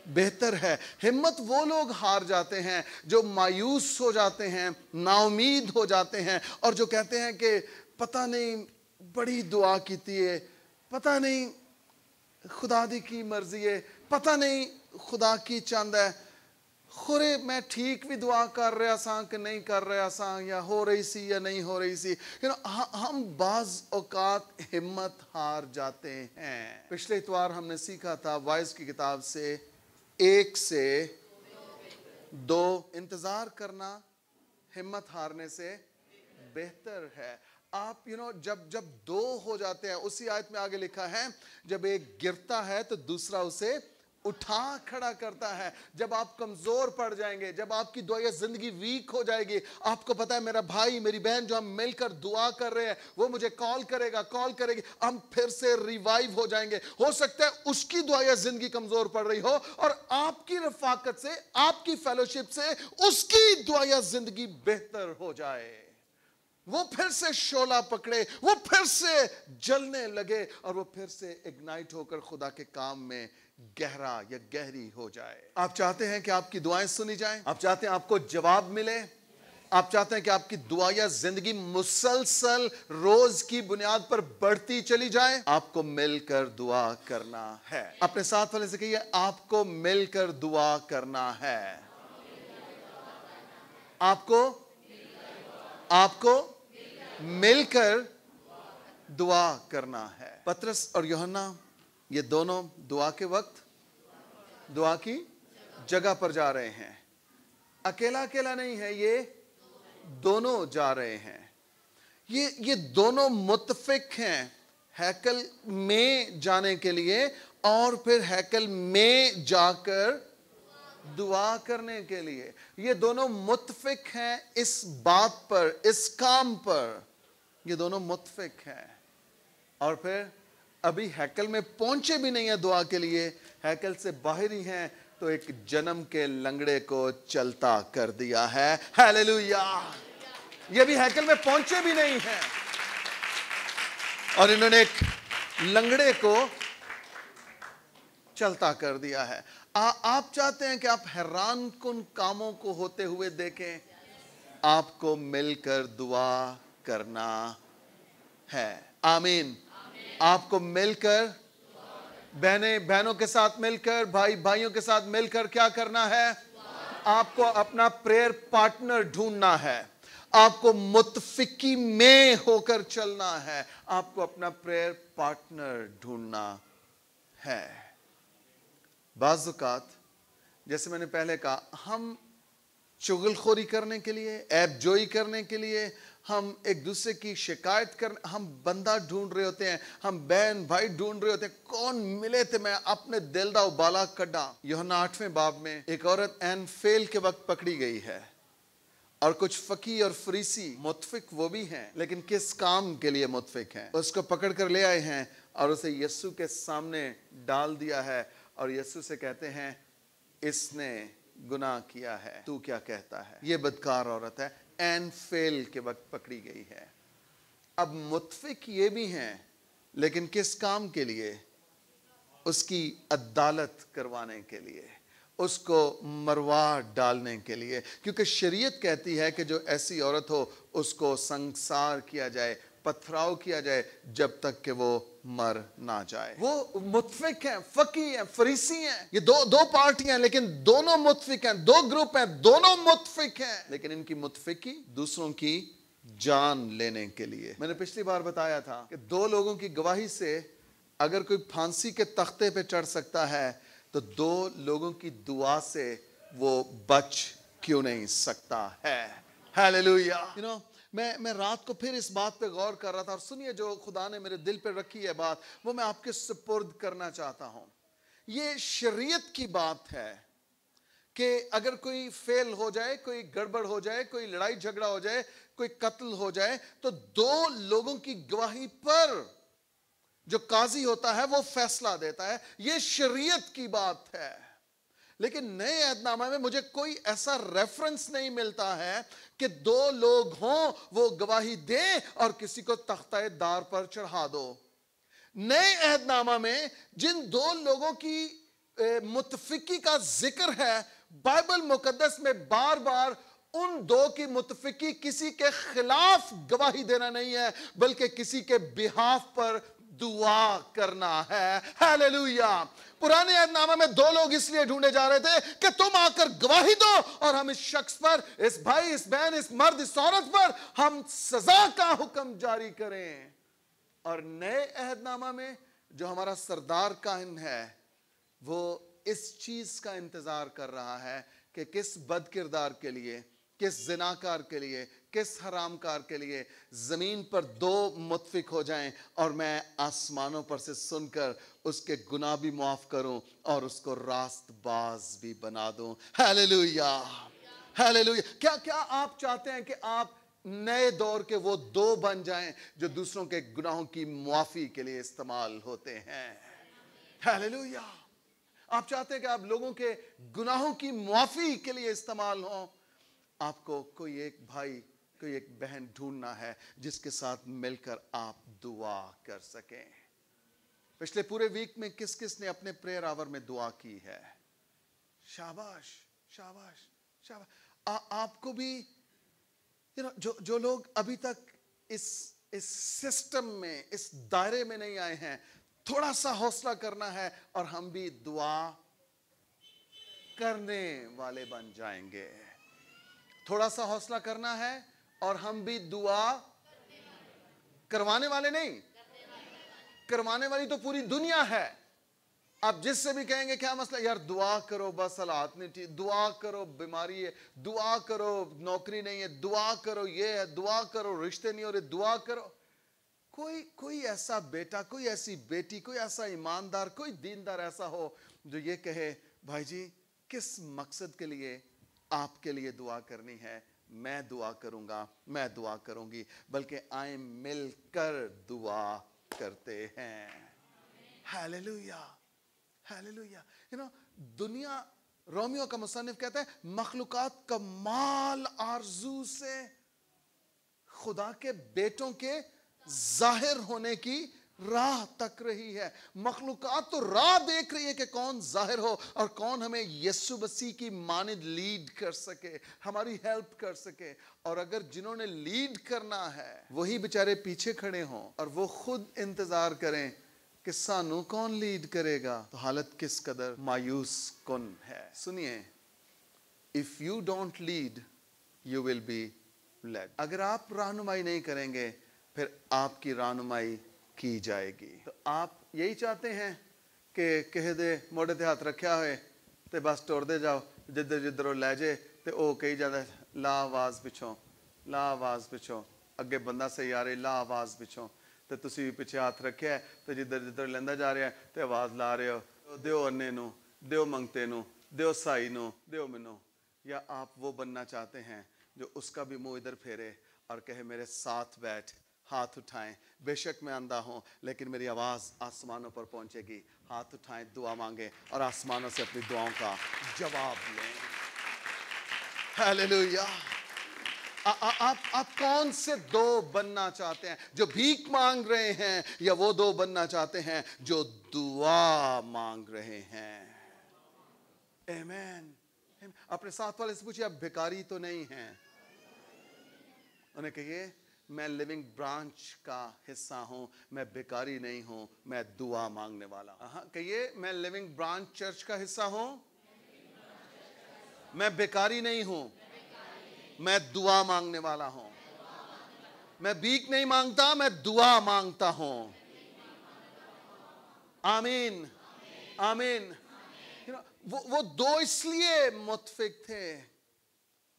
بہتر ہے. ہمت وہ لوگ ہار جاتے ہیں جو مایوس ہو جاتے ہیں, نا امید ہو جاتے ہیں اور جو کہتے ہیں کہ پتہ نہیں بڑی دعا کیتی ہے, پتہ نہیں خدا دی کی مرضی ہے, پتہ نہیں خدا کی چاند ہے, خورے میں ٹھیک بھی دعا کر رہا ساں کہ نہیں کر رہا ساں, یا ہو رہی سی یا نہیں ہو رہی سی. ہم بعض اوقات ہمت ہار جاتے ہیں. پچھلے اتوار ہم نے سیکھا تھا وائز کی کتاب سے 1 سے 2, انتظار کرنا ہمت ہارنے سے بہتر ہے. آپ جب 2 ہو جاتے ہیں, اسی آیت میں آگے لکھا ہے جب ایک گرتا ہے تو دوسرا اسے اٹھا کھڑا کرتا ہے. جب آپ کمزور پڑ جائیں گے, جب آپ کی دعائیں زندگی ویک ہو جائے گی, آپ کو پتا ہے میرا بھائی میری بہن جو ہم مل کر دعا کر رہے ہیں وہ مجھے کال کرے گی, ہم پھر سے ریوائیو ہو جائیں گے. ہو سکتا ہے اس کی دعائیں زندگی کمزور پڑ رہی ہو اور آپ کی رفاقت سے, آپ کی فیلوشپ سے اس کی دعائیں زندگی بہتر ہو جائے. وہ پھر سے شعلہ پکڑے, وہ پھر سے جلنے لگے اور وہ پھر سے اگنائٹ ہو کر خدا کے کام میں گہرا یا گہری ہو جائے. آپ چاہتے ہیں کہ آپ کی دعائیں سنی جائیں, آپ چاہتے ہیں آپ کو جواب ملے, آپ چاہتے ہیں کہ آپ کی دعائیہ زندگی مسلسل روز کی بنیاد پر بڑھتی چلی جائے؟ آپ کو مل کر دعا کرنا ہے۔ اپنے ساتھ والے سے کہیے، آپ کو مل کر دعا کرنا ہے۔ آپ کو مل کر دعا کرنا ہے۔ پطرس اور یوحنا یہ دونوں دعا کے وقت دعا کی جگہ پر جا رہے ہیں۔ اکیلا نہیں ہے، یہ دونوں جا رہے ہیں۔ یہ دونوں متفق ہیں ہیکل میں جانے کے لیے اور پھر ہیکل میں جا کر دعا کرنے کے لیے۔ یہ دونوں متفق ہیں اس بات پر، اس کام پر، یہ دونوں متفق ہیں۔ اور پھر ابھی ہیکل میں پہنچے بھی نہیں ہیں دعا کے لیے، ہیکل سے باہر ہی ہیں، تو ایک جنم کے لنگڑے کو چلتا کر دیا ہے۔ ہیلیلویا! یہ بھی ہیکل میں پہنچے بھی نہیں ہیں اور انہوں نے ایک لنگڑے کو چلتا کر دیا ہے۔ آپ چاہتے ہیں کہ آپ حیران کن کاموں کو ہوتے ہوئے دیکھیں؟ آپ کو مل کر دعا کرنا ہے۔ آمین۔ آپ کو مل کر، بہنوں کے ساتھ مل کر، بھائیوں کے ساتھ مل کر کیا کرنا ہے؟ آپ کو اپنا پریئر پارٹنر ڈھونڈنا ہے۔ آپ کو متفقی میں ہو کر چلنا ہے۔ آپ کو اپنا پریئر پارٹنر ڈھونڈنا ہے۔ بعض اوقات جیسے میں نے پہلے کہا، ہم چغل خوری کرنے کے لیے، عیب جوئی کرنے کے لیے، ہم ایک دوسرے کی شکایت کرنے، ہم بندہ ڈھونڈ رہے ہوتے ہیں، ہم بہن بھائی ڈھونڈ رہے ہوتے ہیں، کون ملے تھے میں اپنے دل دا ابالا کڈا۔ یوحنا 8ویں باب میں ایک عورت عین فیل کے وقت پکڑی گئی ہے، اور کچھ فقی اور فریسی متفق وہ بھی ہیں، لیکن کس کام کے لیے متفق ہیں؟ اس کو پکڑ کر لے آئے ہیں اور اسے یسوع کے سامنے ڈال دیا ہے، اور یسوع سے کہتے ہیں اس نے گناہ کیا ہے، تو کیا کہتا ہے؟ یہ بدکار عورت ہے، عین فیل کے وقت پکڑی گئی ہے۔ اب متفق یہ بھی ہیں، لیکن کس کام کے لیے؟ اس کی عدالت کروانے کے لیے، اس کو مروا ڈالنے کے لیے، کیونکہ شریعت کہتی ہے کہ جو ایسی عورت ہو اس کو سنگسار کیا جائے، پتھراؤ کیا جائے، جب تک کہ وہ مر نہ جائے۔ وہ متفق ہیں، فقی ہیں، فریسی ہیں، یہ دو پارٹیاں، لیکن دونوں متفق ہیں، دو گروپ ہیں، دونوں متفق ہیں، لیکن ان کی متفقی دوسروں کی جان لینے کے لیے۔ میں نے پچھلی بار بتایا تھا کہ دو لوگوں کی گواہی سے اگر کوئی پھانسی کے تختے پہ چڑھ سکتا ہے تو دو لوگوں کی دعا سے وہ بچ کیوں نہیں سکتا ہے؟ ہیلیلویا! میں رات کو پھر اس بات پہ غور کر رہا تھا، اور سنیے جو خدا نے میرے دل پہ رکھی ہے بات، وہ میں آپ کے سپرد کرنا چاہتا ہوں۔ یہ شریعت کی بات ہے کہ اگر کوئی فیل ہو جائے، کوئی گڑبڑ ہو جائے، کوئی لڑائی جھگڑا ہو جائے، کوئی قتل ہو جائے، تو دو لوگوں کی گواہی پر جو قاضی ہوتا ہے وہ فیصلہ دیتا ہے۔ یہ شریعت کی بات ہے۔ لیکن نئے عہد نامہ میں مجھے کوئی ایسا ریفرنس نہیں ملتا ہے کہ دو لوگ ہوں، وہ گواہی دیں اور کسی کو تختہ دار پر چڑھا دو۔ نئے عہد نامہ میں جن دو لوگوں کی متفقی کا ذکر ہے، بائبل مقدس میں بار بار ان دو کی متفقی کسی کے خلاف گواہی دینا نہیں ہے، بلکہ کسی کے بہاف پر دعا کرنا ہے۔ ہیلیلویا! پرانے عہد نامہ میں دو لوگ اس لیے ڈھونڈے جا رہے تھے کہ تم آ کر گواہی دو اور ہم اس شخص پر، اس بھائی، اس بہن، اس مرد، اس عورت پر ہم سزا کا حکم جاری کریں۔ اور نئے عہد نامہ میں جو ہمارا سردار کاہن ہے، وہ اس چیز کا انتظار کر رہا ہے کہ کس بد کردار کے لیے، کس زناکار کے لیے، کس حرام کار کے لیے زمین پر دو متفق ہو جائیں اور میں آسمانوں پر سے سن کر اس کے گناہ بھی معاف کروں اور اس کو راست باز بھی بنا دوں۔ ہیلیلویا! ہیلیلویا! کیا آپ چاہتے ہیں کہ آپ نئے دور کے وہ دو بن جائیں جو دوسروں کے گناہوں کی معافی کے لیے استعمال ہوتے ہیں؟ ہیلیلویا! آپ چاہتے ہیں کہ آپ لوگوں کے گناہوں کی معافی کے لیے استعمال ہوں؟ آپ کو کوئی ایک بھائی، کوئی ایک بہن ڈھونڈنا ہے جس کے ساتھ مل کر آپ دعا کر سکیں۔ پچھلے پورے ویک میں کس کس نے اپنے پریئر آور میں دعا کی ہے؟ شاباش، شاباش، شاباش! آپ کو بھی جو لوگ ابھی تک اس سسٹم میں، اس دائرے میں نہیں آئے ہیں، تھوڑا سا حوصلہ کرنا ہے اور ہم بھی دعا کرنے والے بن جائیں گے. تھوڑا سا حوصلہ کرنا ہے اور ہم بھی دعا کروانے والے نہیں، کروانے والی تو پوری دنیا ہے. آپ جس سے بھی کہیں گے کیا مسئلہ، یار دعا کرو، بس حالات نہیں ٹھیک، دعا کرو بیماری ہے، دعا کرو نوکری نہیں ہے، دعا کرو یہ ہے، دعا کرو رشتے نہیں ہو رہے، دعا کرو. کوئی ایسا بیٹا، کوئی ایسی بیٹی، کوئی ایسا ایماندار، کوئی دیندار ایسا ہو جو یہ کہے بھائی جی کس مقصد کے لیے آپ کے لیے دعا کرنی ہے، میں دعا کروں گا، میں دعا کروں گی، بلکہ آئیں مل کر دعا کرتے ہیں. Hallelujah, hallelujah. دنیا، رومیو کا مصنف کہتا ہے مخلوقات کمال آرزو سے خدا کے بیٹوں کے ظاہر ہونے کی راہ تک رہی ہے. مخلوقات تو راہ دیکھ رہی ہے کہ کون ظاہر ہو اور کون ہمیں یسوع مسیح کی مانند لیڈ کر سکے، ہماری ہیلپ کر سکے. اور اگر جنہوں نے لیڈ کرنا ہے وہی بیچارے پیچھے کھڑے ہوں اور وہ خود انتظار کریں کہ سانو کون لیڈ کرے گا، تو حالت کس قدر مایوس کن ہے. سنیے، if you don't lead you will be led. اگر آپ رہنمائی نہیں کریں گے پھر آپ کی رہنمائی کی جائے گی. تو آپ یہی چاہتے ہیں کہ کہے دے موڑے تے ہاتھ رکھیا ہوئے تے بس ٹور دے جاؤ، جدھر جدھر لے جے تے او کہی جاتا ہے لا آواز پچھوں، لا آواز پچھوں، اگے بندہ صحیح آ رہے لا آواز پچھوں، تے تسی بھی پیچھے ہاتھ رکھیا ہے تے جدھر جدھر لیندا جا رہا ہے تے آواز لا رہے ہو دیو انے نو، دیو منگتے نو، دیو سائی نو، دیو منو. یا آپ وہ بننا چاہتے ہیں جو اس کا بھی منہ ادھر پھیرے اور کہے میرے ساتھ بیٹھ، ہاتھ اٹھائیں، بے شک میں اندھا ہوں لیکن میری آواز آسمانوں پر پہنچے گی، ہاتھ اٹھائیں، دعا مانگیں اور آسمانوں سے اپنی دعاؤں کا جواب لیں. ہیلیلویا. آپ کون سے دو بننا چاہتے ہیں، جو بھیک مانگ رہے ہیں یا وہ دو بننا چاہتے ہیں جو دعا مانگ رہے ہیں؟ آمین. اپنے ساتھ والے سے پوچھئے آپ بھیکاری تو نہیں ہیں؟ انہیں کہیے میں لیونگ برانچ کا حصہ ہوں، میں بیکاری نہیں ہوں، میں دعا مانگنے والا ہوں. کہیے میں لیونگ برانچ چرچ کا حصہ ہوں، میں بیکاری نہیں ہوں، میں دعا مانگنے والا ہوں. میں بھیک نہیں مانگتا، میں دعا مانگتا ہوں. آمین، آمین. وہ دو اس لیے متفق تھے،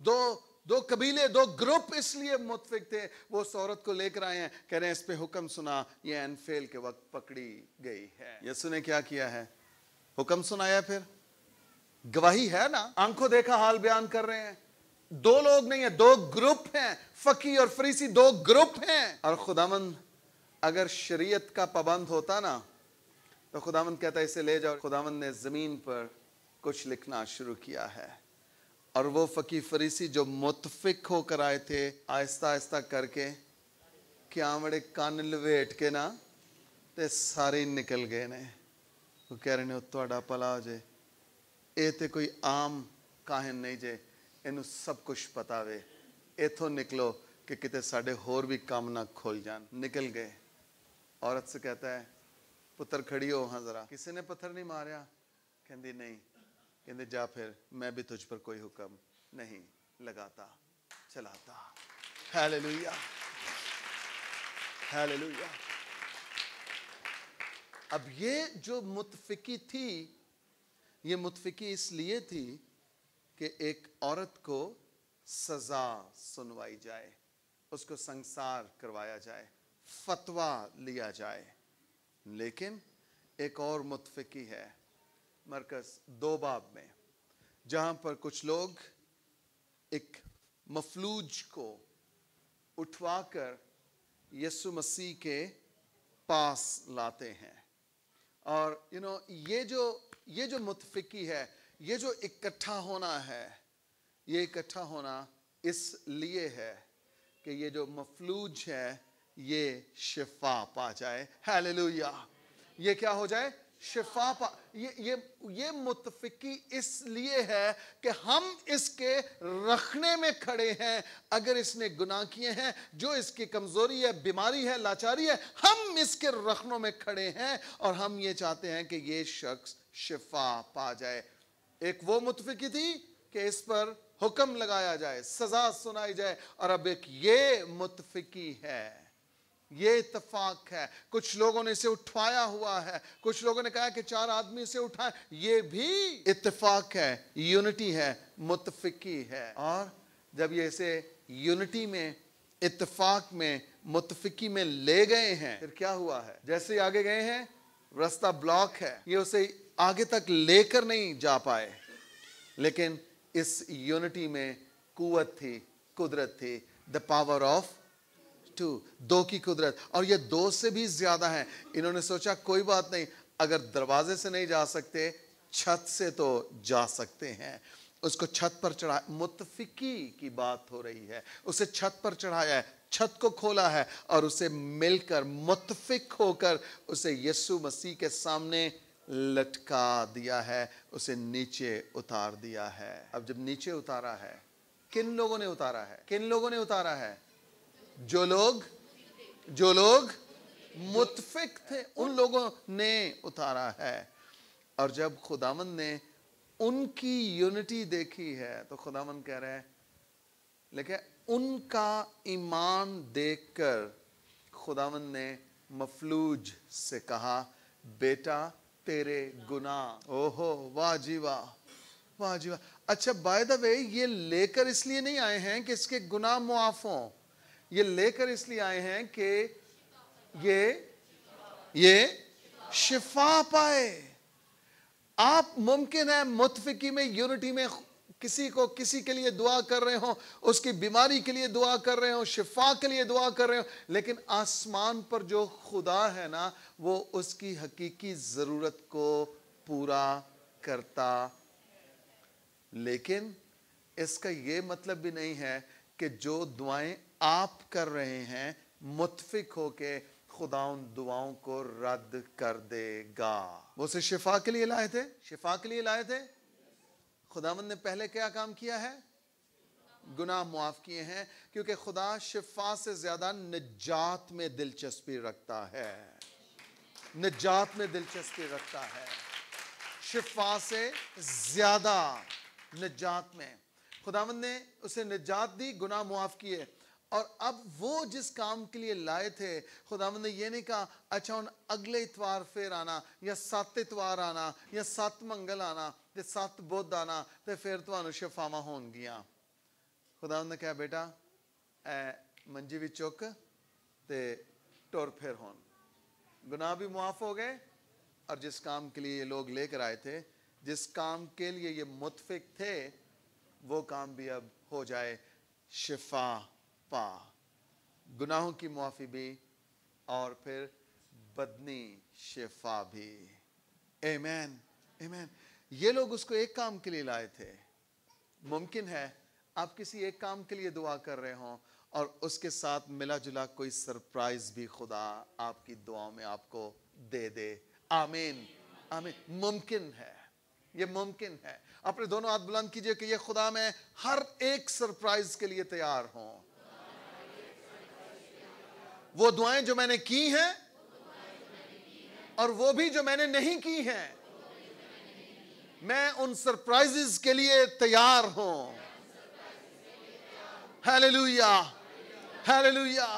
دو قبیلے، دو گروپ اس لیے متفق تھے. وہ اس عورت کو لے کر آئے ہیں، کہہ رہے ہیں اس پہ حکم سنا، یہ انفیل کے وقت پکڑی گئی ہے. یسوع نے کیا کیا ہے؟ حکم سنایا. پھر گواہی ہے نا، آنکھوں دیکھا حال بیان کر رہے ہیں. دو لوگ نہیں ہیں، دو گروپ ہیں. فقی اور فریسی دو گروپ ہیں. اور خداوند اگر شریعت کا پابند ہوتا نا تو خداوند کہتا ہے اسے لے جاؤ. خداوند نے زمین پر کچھ لکھنا شروع کیا ہے. اور وہ فقی فریسی جو متفق ہو کر آئے تھے، آہستہ آہستہ کر کے کیا بڑے کان لویٹ کے نا تے سارے نکل گئے نے. وہ کہہ رہے نے تہاڈا بھلا ہو جے، اے تے کوئی عام کاہن نہیں جے، اینو سب کچھ پتا وے، ایتھوں نکلو کہ کتے ساڈے ہور بھی کام نہ کھول جان. نکل گئے. عورت سے کہتا ہے پتر کھڑی ہو ہاں ذرا. کسی نے پتھر نہیں ماریا؟ کہندی نہیں. کہندے جا پھر میں بھی تجھ پر کوئی حکم نہیں لگاتا چلاتا. Hallelujah, hallelujah. اب یہ جو متفقی تھی، یہ متفقی اس لیے تھی کہ ایک عورت کو سزا سنوائی جائے، اس کو سنسار کروایا جائے، فتویٰ لیا جائے. لیکن ایک اور متفقی ہے مرکز 2 باب میں، جہاں پر کچھ لوگ ایک مفلوج کو اٹھوا کر یسوع مسیح کے پاس لاتے ہیں. اور یہ جو متفقی ہے، یہ جو اکٹھا ہونا ہے، یہ اکٹھا ہونا اس لیے ہے کہ یہ جو مفلوج ہے یہ شفا پا جائے. ہیلیلویا. یہ کیا ہو جائے؟ شفا پا یہ متفقی اس لیے ہے کہ ہم اس کے رکھنے میں کھڑے ہیں. اگر اس نے گناہ کیے ہیں, جو اس کی کمزوری ہے, بیماری ہے, لاچاری ہے, ہم اس کے رکھنوں میں کھڑے ہیں اور ہم یہ چاہتے ہیں کہ یہ شخص شفا پا جائے. ایک وہ متفقی تھی کہ اس پر حکم لگایا جائے, سزا سنائی جائے, اور اب ایک یہ متفقی ہے, یہ اتفاق ہے. کچھ لوگوں نے اسے اٹھوایا ہوا ہے, کچھ لوگوں نے کہا کہ 4 آدمی اسے اٹھائیں. یہ بھی اتفاق ہے, یونٹی ہے, متفقی ہے. اور جب یہ اسے یونٹی میں, اتفاق میں, متفقی میں لے گئے ہیں, پھر کیا ہوا ہے؟ جیسے ہی آگے گئے ہیں, راستہ بلاک ہے, یہ اسے آگے تک لے کر نہیں جا پائے. لیکن اس یونٹی میں قوت تھی, قدرت تھی. دا پاور آف 2 کی قدرت. اور یہ 2 سے بھی زیادہ ہیں. انہوں نے سوچا کوئی بات نہیں, اگر دروازے سے نہیں جا سکتے, چھت سے تو جا سکتے ہیں. اس کو چھت پر چڑھا, متفقی کی بات ہو رہی ہے, اسے چھت پر چڑھایا ہے, چھت کو کھولا ہے, اور اسے مل کر, متفق ہو کر, اسے یسوع مسیح کے سامنے لٹکا دیا ہے, اسے نیچے اتار دیا ہے. اب جب نیچے اتارا ہے, کن لوگوں نے اتارا ہے؟ کن لوگوں نے اتارا ہے؟ جو لوگ متفق تھے, ان لوگوں نے اتارا ہے. اور جب خداوند نے ان کی یونٹی دیکھی ہے, تو خداوند کہہ رہے ہیں, لیکن ان کا ایمان دیکھ کر خداوند نے مفلوج سے کہا, بیٹا تیرے گناہ. اوہو, واہ جی واہ, واہ جی واہ. اچھا, بائی دا وے, یہ لے کر اس لیے نہیں آئے ہیں کہ اس کے گناہ معاف ہوں. یہ لے کر اس لیے آئے ہیں کہ یہ شفا پائے. آپ ممکن ہے متفقی میں, یونٹی میں, کسی کے لیے دعا کر رہے ہوں, اس کی بیماری کے لیے دعا کر رہے ہوں, شفا کے لیے دعا کر رہے ہوں, لیکن آسمان پر جو خدا ہے نا, وہ اس کی حقیقی ضرورت کو پورا کرتا. لیکن اس کا یہ مطلب بھی نہیں ہے کہ جو دعائیں آپ کر رہے ہیں, متفق ہو کے, خدا ان دعاؤں کو رد کر دے گا. وہ اسے شفا کے لیے لائے تھے, شفا کے لیے لائے تھے. خداوند نے پہلے کیا کام کیا ہے؟ گناہ معاف کیے ہیں, کیونکہ خدا شفا سے زیادہ نجات میں دلچسپی رکھتا ہے. نجات میں دلچسپی رکھتا ہے, شفا سے زیادہ نجات میں. خداوند نے اسے نجات دی, گناہ معاف کیے, اور اب وہ جس کام کے لیے لائے تھے, خداوند نے یہ نہیں کہا اچھا ان اگلے اتوار پھر آنا, یا 7 اتوار آنا, یا 7 منگل آنا, یا 7 بدھ آنا, تے پھر تمہانوں شفاواں ہون گیاں. خداوند نے کہا بیٹا اے منجی بھی چک تے ٹور پھر ہون. گناہ بھی معاف ہو گئے, اور جس کام کے لیے یہ لوگ لے کر آئے تھے, جس کام کے لیے یہ متفق تھے, وہ کام بھی اب ہو جائے. شفا پا, گناہوں کی معافی بھی, اور پھر بدنی شفا بھی. Amen, amen. یہ لوگ اس کو ایک کام کے لیے لائے تھے. ممکن ہے آپ کسی ایک کام کے لیے دعا کر رہے ہوں, اور اس کے ساتھ ملا جلا کوئی سرپرائز بھی خدا آپ کی دعاؤں میں آپ کو دے دے. آمین, آمین. ممکن ہے, یہ ممکن ہے. اپنے دونوں ہاتھ بلند کیجئے کہ یہ خدا میں ہر ایک سرپرائز کے لیے تیار ہوں. وہ دعائیں جو میں نے کی ہیں, اور وہ بھی جو میں نے نہیں کی ہیں, میں ان سرپرائزز کے لیے تیار ہوں. Hallelujah, hallelujah.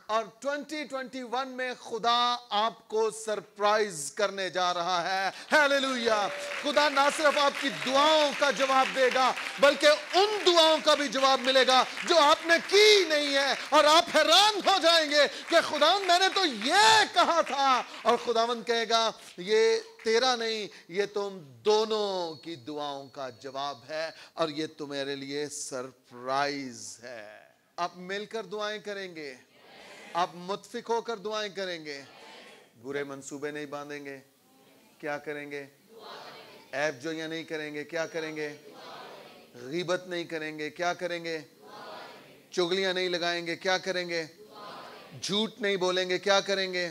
اور 2021 میں خدا آپ کو سرپرائز کرنے جا رہا ہے. ہیلیلویا. خدا نہ صرف آپ کی دعاؤں کا جواب دے گا, بلکہ ان دعاؤں کا بھی جواب ملے گا جو آپ نے کی نہیں ہے, اور آپ حیران ہو جائیں گے کہ خداوند میں نے تو یہ کہا تھا. اور خداوند کہے گا یہ تیرا نہیں, یہ تم دونوں کی دعاؤں کا جواب ہے, اور یہ تمہارے لیے سرپرائز ہے. آپ مل کر دعائیں کریں گے, آپ متفق ہو کر دعائیں کریں گے, برے منصوبے نہیں باندھیں گے, کیا کریں گے؟ عیب جوئیاں نہیں کریں گے, کیا کریں گے؟ غیبت نہیں کریں گے, کیا کریں گے؟ چغلیاں نہیں لگائیں گے, کیا کریں گے؟ جھوٹ نہیں بولیں گے, کیا کریں گے؟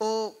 ਉਹ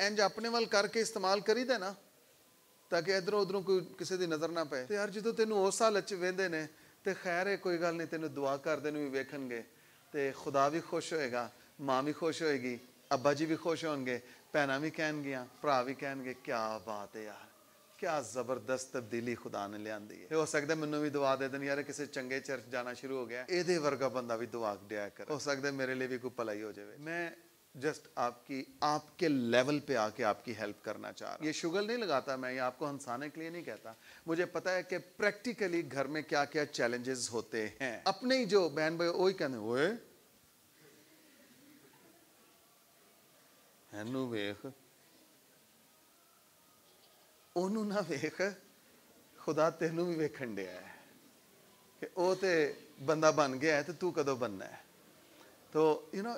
ਇੰਜ ਆਪਣੇ ਵੱਲ ਕਰਕੇ ਇਸਤੇਮਾਲ ਕਰੀਦਾ ਨਾ, ਤਾਂ ਕਿ ਇਧਰੋਂ ਉਧਰੋਂ ਕੋਈ ਕਿਸੇ ਦੀ ਨਜ਼ਰ ਨਾ ਪਏ। ਤੇ ਯਾਰ ਜਦੋਂ ਤੈਨੂੰ ਉਸ ਹਾਲਤ 'ਚ ਵੇਂਦੇ ਨੇ ਤੇ ਖੈਰ ਹੈ, ਕੋਈ ਗੱਲ ਨਹੀਂ, ਤੈਨੂੰ ਦੁਆ ਕਰਦੇ ਨੂੰ ਵੀ ਵੇਖਣਗੇ। تے خدا بھی خوش ہوئے گا, ماں بھی خوش ہوئے گی, ابا جی بھی خوش ہوں گے, بھیناں بھی کہن گیاں, بھرا بھی کہن گے کیا بات ہے یار, کیا زبردست تبدیلی خدا نے لے آندی ہے. ہو سکتا ہے مینوں بھی دعا دے دین, یار کسی چنگے چرچ جانا شروع ہو گیا, اے دے ورگا بندہ بھی دعا دیا کر, ہو سکتا ہے میرے لیے بھی کوئی بھلائی ہو جائے. میں جسٹ آپ کے لیول پہ آ کے آپ کی ہیلپ کرنا چاہ رہا ہوں. یہ شگل نہیں لگاتا میں, یہ آپ کو ہنسانے کے لیے نہیں کہتا. مجھے پتا ہے کہ پریکٹیکلی گھر میں کیا کیا چیلنجز ہوتے ہیں. اپنے ہی جو بہن بھائی وہی کہنے ہوئے اینو ویخ, اونوں نہ ویخ, خدا تینوں بھی ویکھن ڈیا ہے کہ او تے بندہ بن گیا ہے تو تو کدوں بننا ہے. تو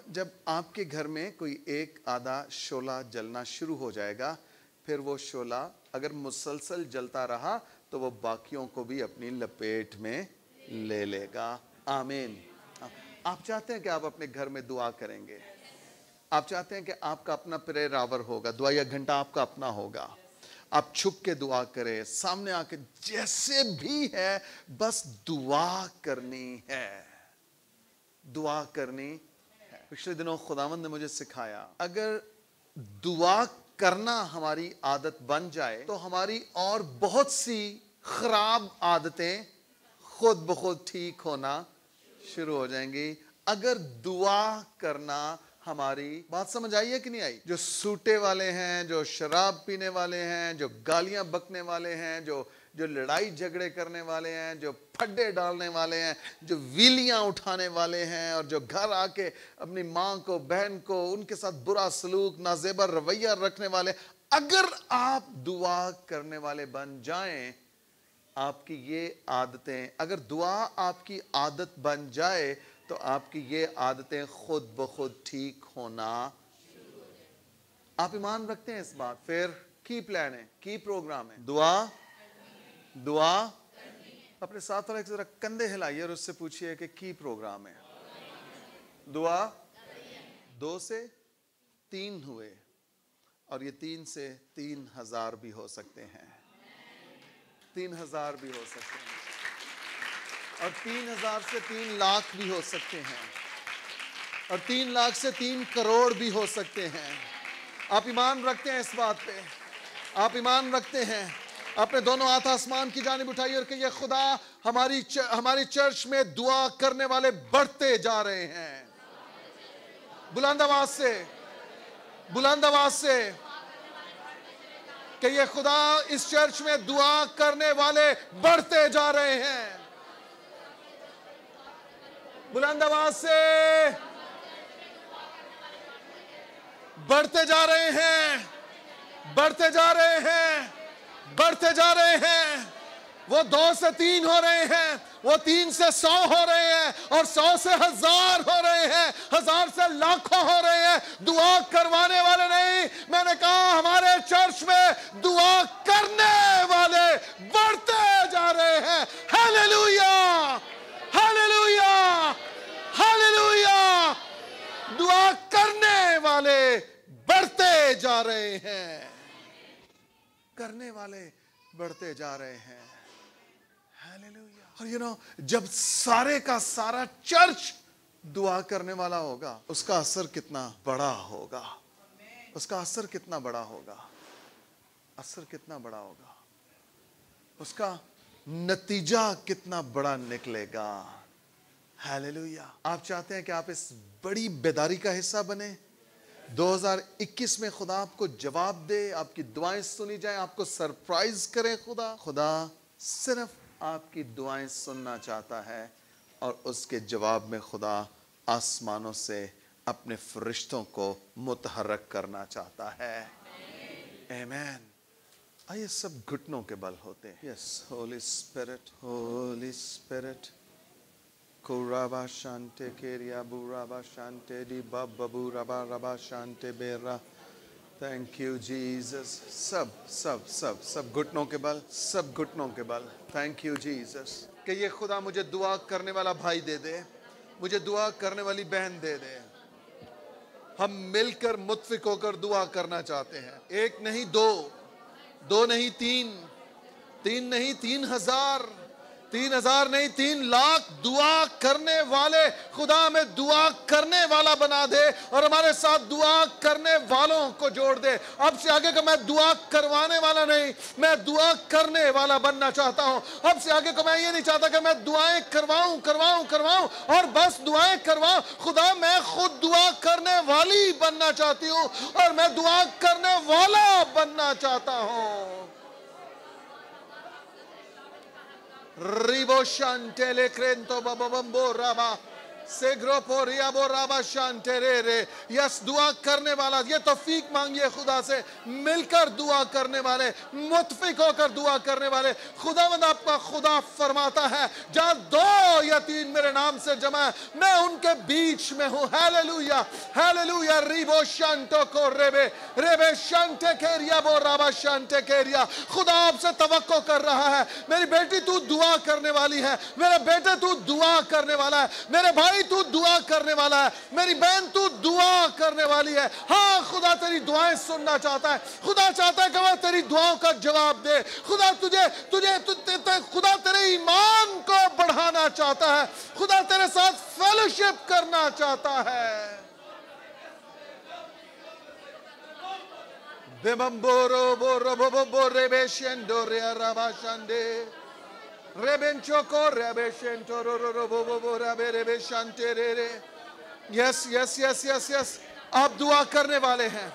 جب آپ کے گھر میں کوئی ایک آدھا شعلہ جلنا شروع ہو جائے گا, پھر وہ شعلہ اگر مسلسل جلتا رہا تو وہ باقیوں کو بھی اپنی لپیٹ میں لے لے گا. آمین. آپ چاہتے ہیں کہ آپ اپنے گھر میں دعا کریں گے, آپ چاہتے ہیں کہ آپ کا اپنا پریئر آور ہوگا, دعائیا گھنٹہ آپ کا اپنا ہوگا, آپ چھپ کے دعا کریں, سامنے آ کے جیسے بھی ہے بس دعا کرنی ہے, دعا کرنی ہے. پچھلے دنوں خداوند نے مجھے سکھایا, اگر دعا کرنا ہماری عادت بن جائے تو ہماری اور بہت سی خراب عادتیں خود بخود ٹھیک ہونا شروع ہو جائیں گی. اگر دعا کرنا ہماری, بات سمجھ آئی ہے کہ نہیں آئی؟ جو سوٹے والے ہیں, جو شراب پینے والے ہیں, جو گالیاں بکنے والے ہیں, جو لڑائی جھگڑے کرنے والے ہیں, جو پھڈے ڈالنے والے ہیں, جو ویلیاں اٹھانے والے ہیں, اور جو گھر آ کے اپنی ماں کو, بہن کو, ان کے ساتھ برا سلوک, نازیبا رویہ رکھنے والے, اگر آپ دعا کرنے والے بن جائیں, آپ کی یہ عادتیں, اگر دعا آپ کی عادت بن جائے تو آپ کی یہ عادتیں خود بخود ٹھیک ہونا. آپ ایمان رکھتے ہیں اس بات؟ پھر کی پلان ہے, کی پروگرام ہے؟ دعا اپنے ساتھ والا ایک ذرا کندھے ہلائیے اور اس سے پوچھئے کہ کی پروگرام ہے؟ دعا. 2 سے 3 ہوئے, اور یہ 3 سے 3000 بھی ہو سکتے ہیں, 3000 بھی ہو سکتے ہیں, اور 3000 سے 3 لاکھ بھی ہو سکتے ہیں, اور 3 لاکھ سے 3 کروڑ بھی ہو سکتے ہیں. آپ ایمان رکھتے ہیں اس بات پہ؟ آپ ایمان رکھتے ہیں؟ اپنے دونوں ہاتھ آسمان کی جانب اٹھائیے اور کہیے, خدا ہماری چرچ میں دعا کرنے والے بڑھتے جا رہے ہیں. بلند آواز سے, بلند آواز سے کہیے, خدا اس چرچ میں دعا کرنے والے بڑھتے جا رہے ہیں. بلند آواز سے, بڑھتے جا رہے ہیں, بڑھتے جا رہے ہیں, بڑھتے جا رہے ہیں. وہ 2 سے 3 ہو رہے ہیں, وہ 3 سے 100 ہو رہے ہیں, اور 100 سے 1000 ہو رہے ہیں, 1000 سے لاکھوں ہو رہے ہیں. دعا کروانے والے نہیں, میں نے کہا ہمارے چرچ میں دعا کرنے والے بڑھتے جا رہے ہیں. Hallelujah, hallelujah, hallelujah. دعا کرنے والے بڑھتے جا رہے ہیں, کرنے والے بڑھتے جا رہے ہیں. ہیلیلویا. اور جب سارے کا سارا چرچ دعا کرنے والا ہوگا, اس کا اثر کتنا بڑا ہوگا, اس کا اثر کتنا بڑا ہوگا, اثر کتنا بڑا ہوگا, اس کا نتیجہ کتنا بڑا نکلے گا. ہیلیلویا. آپ چاہتے ہیں کہ آپ اس بڑی بیداری کا حصہ بنیں, 2021 میں خدا آپ کو جواب دے, آپ کی دعائیں سنی جائیں, آپ کو سرپرائز کرے. خدا صرف آپ کی دعائیں سننا چاہتا ہے, اور اس کے جواب میں خدا آسمانوں سے اپنے فرشتوں کو متحرک کرنا چاہتا ہے. آمین. آئیے سب گھٹنوں کے بل ہوتے ہیں. Yes, Holy Spirit, Holy Spirit. Kuraba shante keria buraba shante di babu raba raba shante bera. Thank you Jesus. سب گھٹنوں کے بل, سب گھٹنوں کے بل. Thank you Jesus. کہ یہ خدا مجھے دعا کرنے والا بھائی دے دے, مجھے دعا کرنے والی بہن دے دے. ہم مل کر متفق ہو کر دعا کرنا چاہتے ہیں. 1 نہیں 2, 2 نہیں 3, 3 نہیں 3000, 3,000 نہیں 3,00,000 دعا کرنے والے خدا ہمیں دعا کرنے والا بنا دے اور ہمارے ساتھ دعا کرنے والوں کو جوڑ دے. اب سے آگے کو میں دعا کروانے والا نہیں, میں دعا کرنے والا بننا چاہتا ہوں. اب سے آگے کو میں یہ نہیں چاہتا کہ میں دعائیں کرواؤں اور بس دعائیں کرواؤں. خدا میں خود دعا کرنے والی بننا چاہتی ہوں اور میں دعا کرنے والا بننا چاہتا ہوں. ریبو شانٹیلے کرنتو بابامبو رابا سیگرو پوریا بو رابا شانٹیرے رے. یس دعا کرنے والا, یہ توفیق مانگیے خدا سے, مل کر دعا کرنے والے, متفق ہو کر دعا کرنے والے. خداوند آپ کا خدا فرماتا ہے جہاں 2 یا 3 میرے نام سے جمع ہے میں ان کے بیچ میں ہوں. Hallelujah hallelujah. ریبو شانٹو کو ریبے شانٹے کیریا بو رابا شانٹے کیریا. خدا آپ سے توقع کر رہا ہے, میری بیٹی تو دعا کرنے والی ہے, میرے بیٹے تو دعا کرنے والا ہے, میرے بھائی تو دعا کرنے والا ہے, میری بہن تو دعا کرنے والی ہے. ہاں خدا تیری دعائیں سننا چاہتا ہے. خدا چاہتا ہے کہ وہ تیری دعاؤں کا جواب دے. خدا خدا تیرے ایمان کو بڑھانا چاہتا ہے. خدا تیرے ساتھ فیلوشپ کرنا چاہتا ہے. بمبورو بورو بو ریبے شندو ریا رابا شاندے ریبنچو کو ریبے شنٹو رو رو رو بو بو بو ریبے شانتے رے رے. یس یس یس یس یس. آپ دعا کرنے والے ہیں,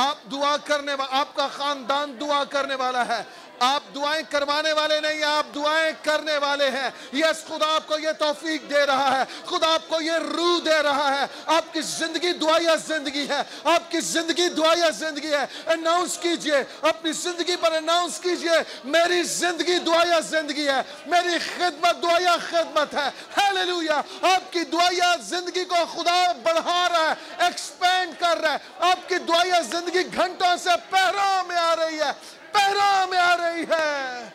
آپ دعا کرنے والے, آپ کا خاندان دعا کرنے والا ہے. آپ دعائیں کروانے والے نہیں, آپ دعائیں کرنے والے ہیں. یس خدا آپ کو یہ توفیق دے رہا ہے, خدا آپ کو یہ روح دے رہا ہے. آپ کی زندگی دعا یا زندگی ہے, آپ کی زندگی دعا یا زندگی ہے. اناؤنس کیجئے اپنی زندگی پر, اناؤنس کیجئے میری زندگی دعا یا زندگی ہے, میری خدمت دعا یا خدمت ہے. ہیلیلویا. آپ کی دعا یا زندگی کو خدا بڑھا رہا ہے, ایکسپینڈ کر رہا ہے. آپ کی دعا یا زندگی گھنٹوں سے پہروں میں آ رہی ہے, پہروں میں آ رہی ہے.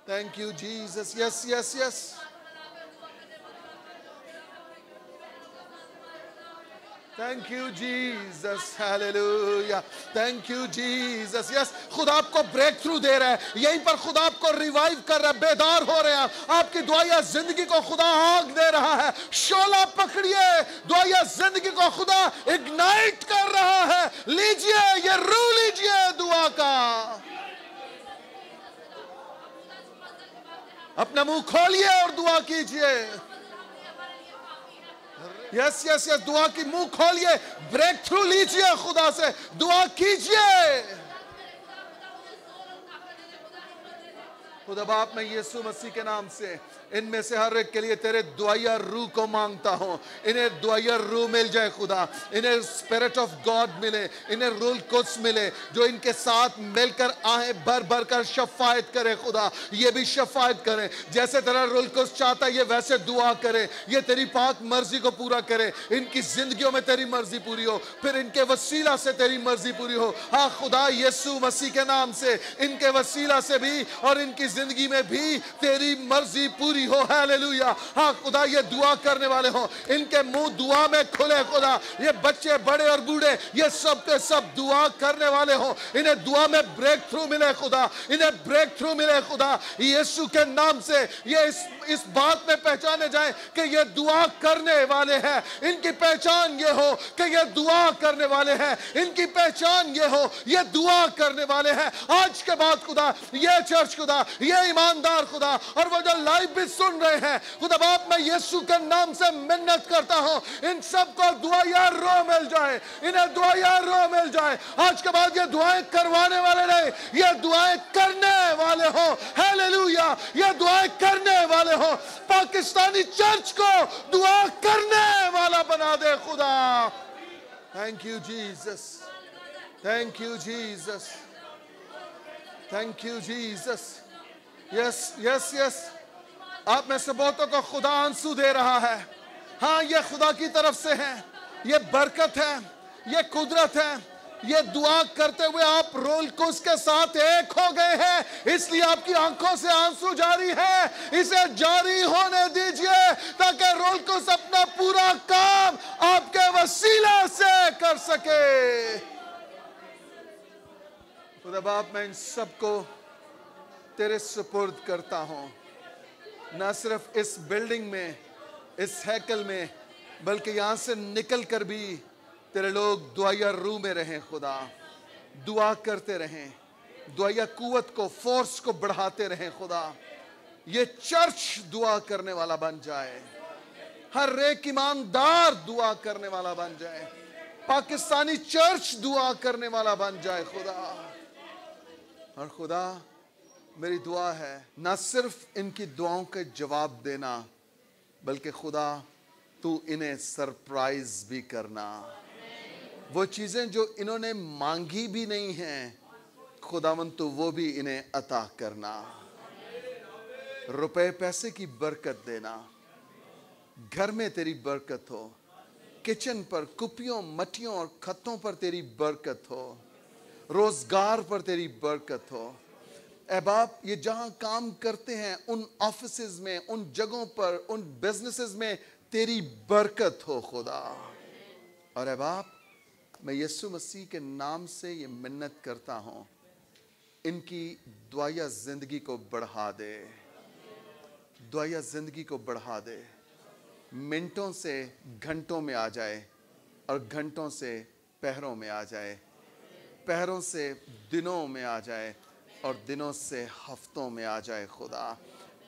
Thank you Jesus. Yes yes yes. Thank you Jesus. Hallelujah. Thank you Jesus. Yes خدا آپ کو بریک تھرو دے رہا ہے, یہیں پر خدا آپ کو ریوائیو کر رہا ہے, بیدار ہو رہے ہیں. آپ کی دعا یا زندگی کو خدا آگ دے رہا ہے. شعلہ پکڑیے, دعا یا زندگی کو خدا اگنائٹ کر رہا ہے. لیجئے یہ روح لیجئے دعا کا. اپنا منہ کھولیے اور دعا کیجئے. یس یس یس. دعا کی منہ کھولیے, بریک تھرو لیجئے خدا سے, دعا کیجئے. خدا باپ میں یسوع مسیح کے نام سے ان میں سے ہر ایک کے لیے تیرے دعائیہ روح کو مانگتا ہوں. انہیں دعائیہ روح مل جائے خدا, انہیں اسپرٹ آف گاڈ ملے, انہیں روح القدس ملے جو ان کے ساتھ مل کر آہیں بھر بھر کر شفاعت کرے. خدا یہ بھی شفاعت کریں جیسے تیرا روح القدس چاہتا ہے, یہ ویسے دعا کرے, یہ تیری پاک مرضی کو پورا کرے. ان کی زندگیوں میں تیری مرضی پوری ہو, پھر ان کے وسیلہ سے تیری مرضی پوری ہو. ہاں خدا یسوع مسیح کے نام سے ان کے وسیلہ سے بھی اور ان کی زندگی میں بھی تیری مرضی پوری ہو. ہیلیلویا. ہاں خدا یہ دعا کرنے والے ہوں, ان کے منہ دعا میں کھلے. خدا یہ بچے بڑے اور بوڑھے یہ سب کے سب دعا کرنے والے ہوں, انہیں دعا میں بریک تھرو ملے. خدا انہیں بریک تھرو ملے. خدا یسوع کے نام سے یہ اس بات میں پہچانے جائیں کہ یہ دعا کرنے والے ہیں. ان کی پہچان یہ ہو کہ یہ دعا کرنے والے ہیں. ان کی پہچان یہ ہو یہ دعا کرنے والے ہیں. آج کے بعد خدا یہ چرچ خدا یہ ایماندار خدا اور وہ جو لائیو بھی سن رہے ہیں خدا باپ میں یسوع کے نام سے منت کرتا ہوں ان سب کو دعائیہ روح مل جائے, انہیں دعائیہ روح مل جائے. آج کے بعد یہ دعائیں کروانے والے نہیں, یہ دعائیں کرنے والے ہوں. ہیلیلویا. یہ دعائیں کرنے والے ہوں. پاکستانی چرچ کو دعا کرنے والا بنا دے خدا. Thank you Jesus. Thank you Jesus. Thank you Jesus. Yes yes yes. آپ میں سے بہتوں کو خدا آنسو دے رہا ہے. ہاں یہ خدا کی طرف سے ہے, یہ برکت ہے, یہ قدرت ہے. یہ دعا کرتے ہوئے آپ روح القدس کے ساتھ ایک ہو گئے ہیں, اس لیے آپ کی آنکھوں سے آنسو جاری ہے. اسے جاری ہونے دیجئے تاکہ روح القدس اپنا پورا کام آپ کے وسیلہ سے کر سکے. خدا باپ میں ان سب کو تیرے سپرد کرتا ہوں، نہ صرف اس بلڈنگ میں، اس ہیکل میں، بلکہ یہاں سے نکل کر بھی تیرے لوگ دعائیہ روح میں رہیں خدا، دعا کرتے رہیں، دعائیہ قوت کو، فورس کو بڑھاتے رہیں خدا۔ یہ چرچ دعا کرنے والا بن جائے، ہر ایک ایماندار دعا کرنے والا بن جائے، پاکستانی چرچ دعا کرنے والا بن جائے خدا۔ اور خدا میری دعا ہے نہ صرف ان کی دعاؤں کے جواب دینا، بلکہ خدا تو انہیں سرپرائز بھی کرنا، وہ چیزیں جو انہوں نے مانگی بھی نہیں ہیں خداوند تو وہ بھی انہیں عطا کرنا، روپے پیسے کی برکت دینا، گھر میں تیری برکت ہو، کچن پر کپیوں مٹیوں اور خطوں پر تیری برکت ہو، روزگار پر تیری برکت ہو۔ اے باپ یہ جہاں کام کرتے ہیں ان آفیسز میں، ان جگہوں پر، ان بزنسز میں تیری برکت ہو خدا۔ اور اے باپ میں یسوع مسیح کے نام سے یہ منت کرتا ہوں، ان کی دعائیہ زندگی کو بڑھا دے، دعائیہ زندگی کو بڑھا دے، منٹوں سے گھنٹوں میں آ جائے اور گھنٹوں سے پہروں میں آ جائے، پہروں سے دنوں میں آ جائے اور دنوں سے ہفتوں میں آ جائے خدا۔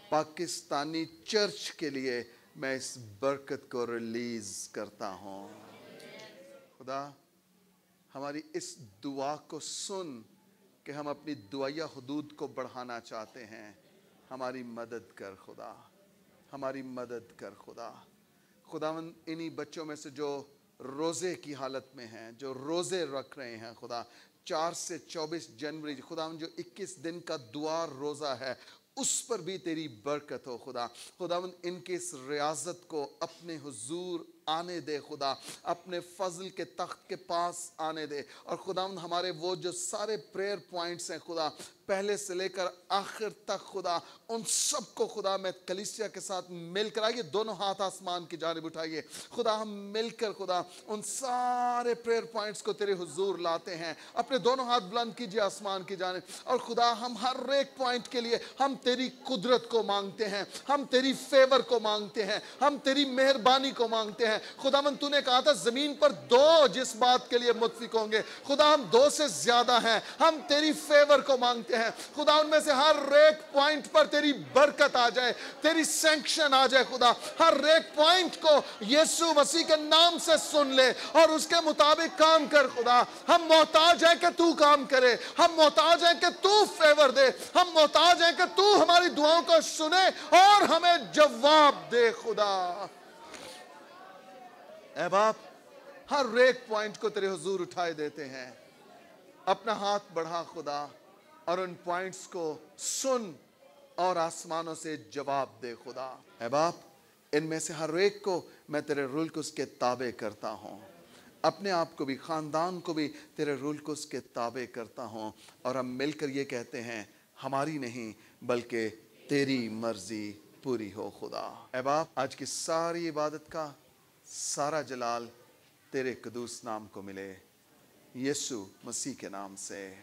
پاکستانی چرچ کے لیے میں اس برکت کو ریلیز کرتا ہوں خدا۔ ہماری اس دعا کو سن کہ ہم اپنی دعائیہ حدود کو بڑھانا چاہتے ہیں، ہماری مدد کر خدا، ہماری مدد کر خدا۔ خداوند انہی بچوں میں سے جو روزے کی حالت میں ہیں، جو روزے رکھ رہے ہیں خدا، 4 سے 24 جنوری خداوند جو 21 دن کا دعا روزہ ہے، اس پر بھی تیری برکت ہو خدا۔ خداوند ان کے اس ریاضت کو اپنے حضور آنے دے خدا، اپنے فضل کے تخت کے پاس آنے دے، اور خداوند ہمارے وہ جو سارے پریئر پوائنٹس ہیں خدا، پہلے سے لے کر آخر تک خدا، ان سب کو خدا میں کلیسیا کے ساتھ مل کر، آئیے دونوں ہاتھ آسمان کی جانب اٹھائیے خدا، ہم مل کر خدا ان سارے پریئر پوائنٹس کو تیرے حضور لاتے ہیں، اپنے دونوں ہاتھ بلند کیجئے آسمان کی جانب، اور خدا ہم ہر ایک پوائنٹ کے لیے ہم تیری قدرت کو مانگتے ہیں، ہم تیری فیور کو مانگتے ہیں، ہم تیری مہربانی کو مانگتے ہیں۔ خداوند تو نے کہا تھا زمین پر 2 جس بات کے لیے متفق ہوں گے، خدا ہم 2 سے زیادہ ہیں، ہم تیری فیور کو مانگتے ہیں خدا، ان میں سے ہر ایک پوائنٹ پر تیری برکت آ جائے، تیری سینکشن آ جائے خدا، ہر ایک پوائنٹ کو یسوع مسیح کے نام سے سن لے اور اس کے مطابق کام کر خدا۔ ہم محتاج ہیں کہ تو کام کرے، ہم محتاج ہیں کہ تو فیور دے، ہم محتاج ہیں کہ تو ہماری دعاؤں کو سنے اور ہمیں جواب دے خدا۔ اے باپ ہر ایک پوائنٹ کو تیرے حضور اٹھائے دیتے ہیں، اپنا ہاتھ بڑھا خدا اور ان پوائنٹس کو سن اور آسمانوں سے جواب دے خدا۔ اے باپ ان میں سے ہر ایک کو میں تیرے رول کو اس کے تابع کرتا ہوں، اپنے آپ کو بھی، خاندان کو بھی تیرے رول کو اس کے تابع کرتا ہوں، اور ہم مل کر یہ کہتے ہیں ہماری نہیں بلکہ تیری مرضی پوری ہو خدا۔ اے باپ آج کی ساری عبادت کا سارا جلال تیرے قدوس نام کو ملے، یسوع مسیح کے نام سے۔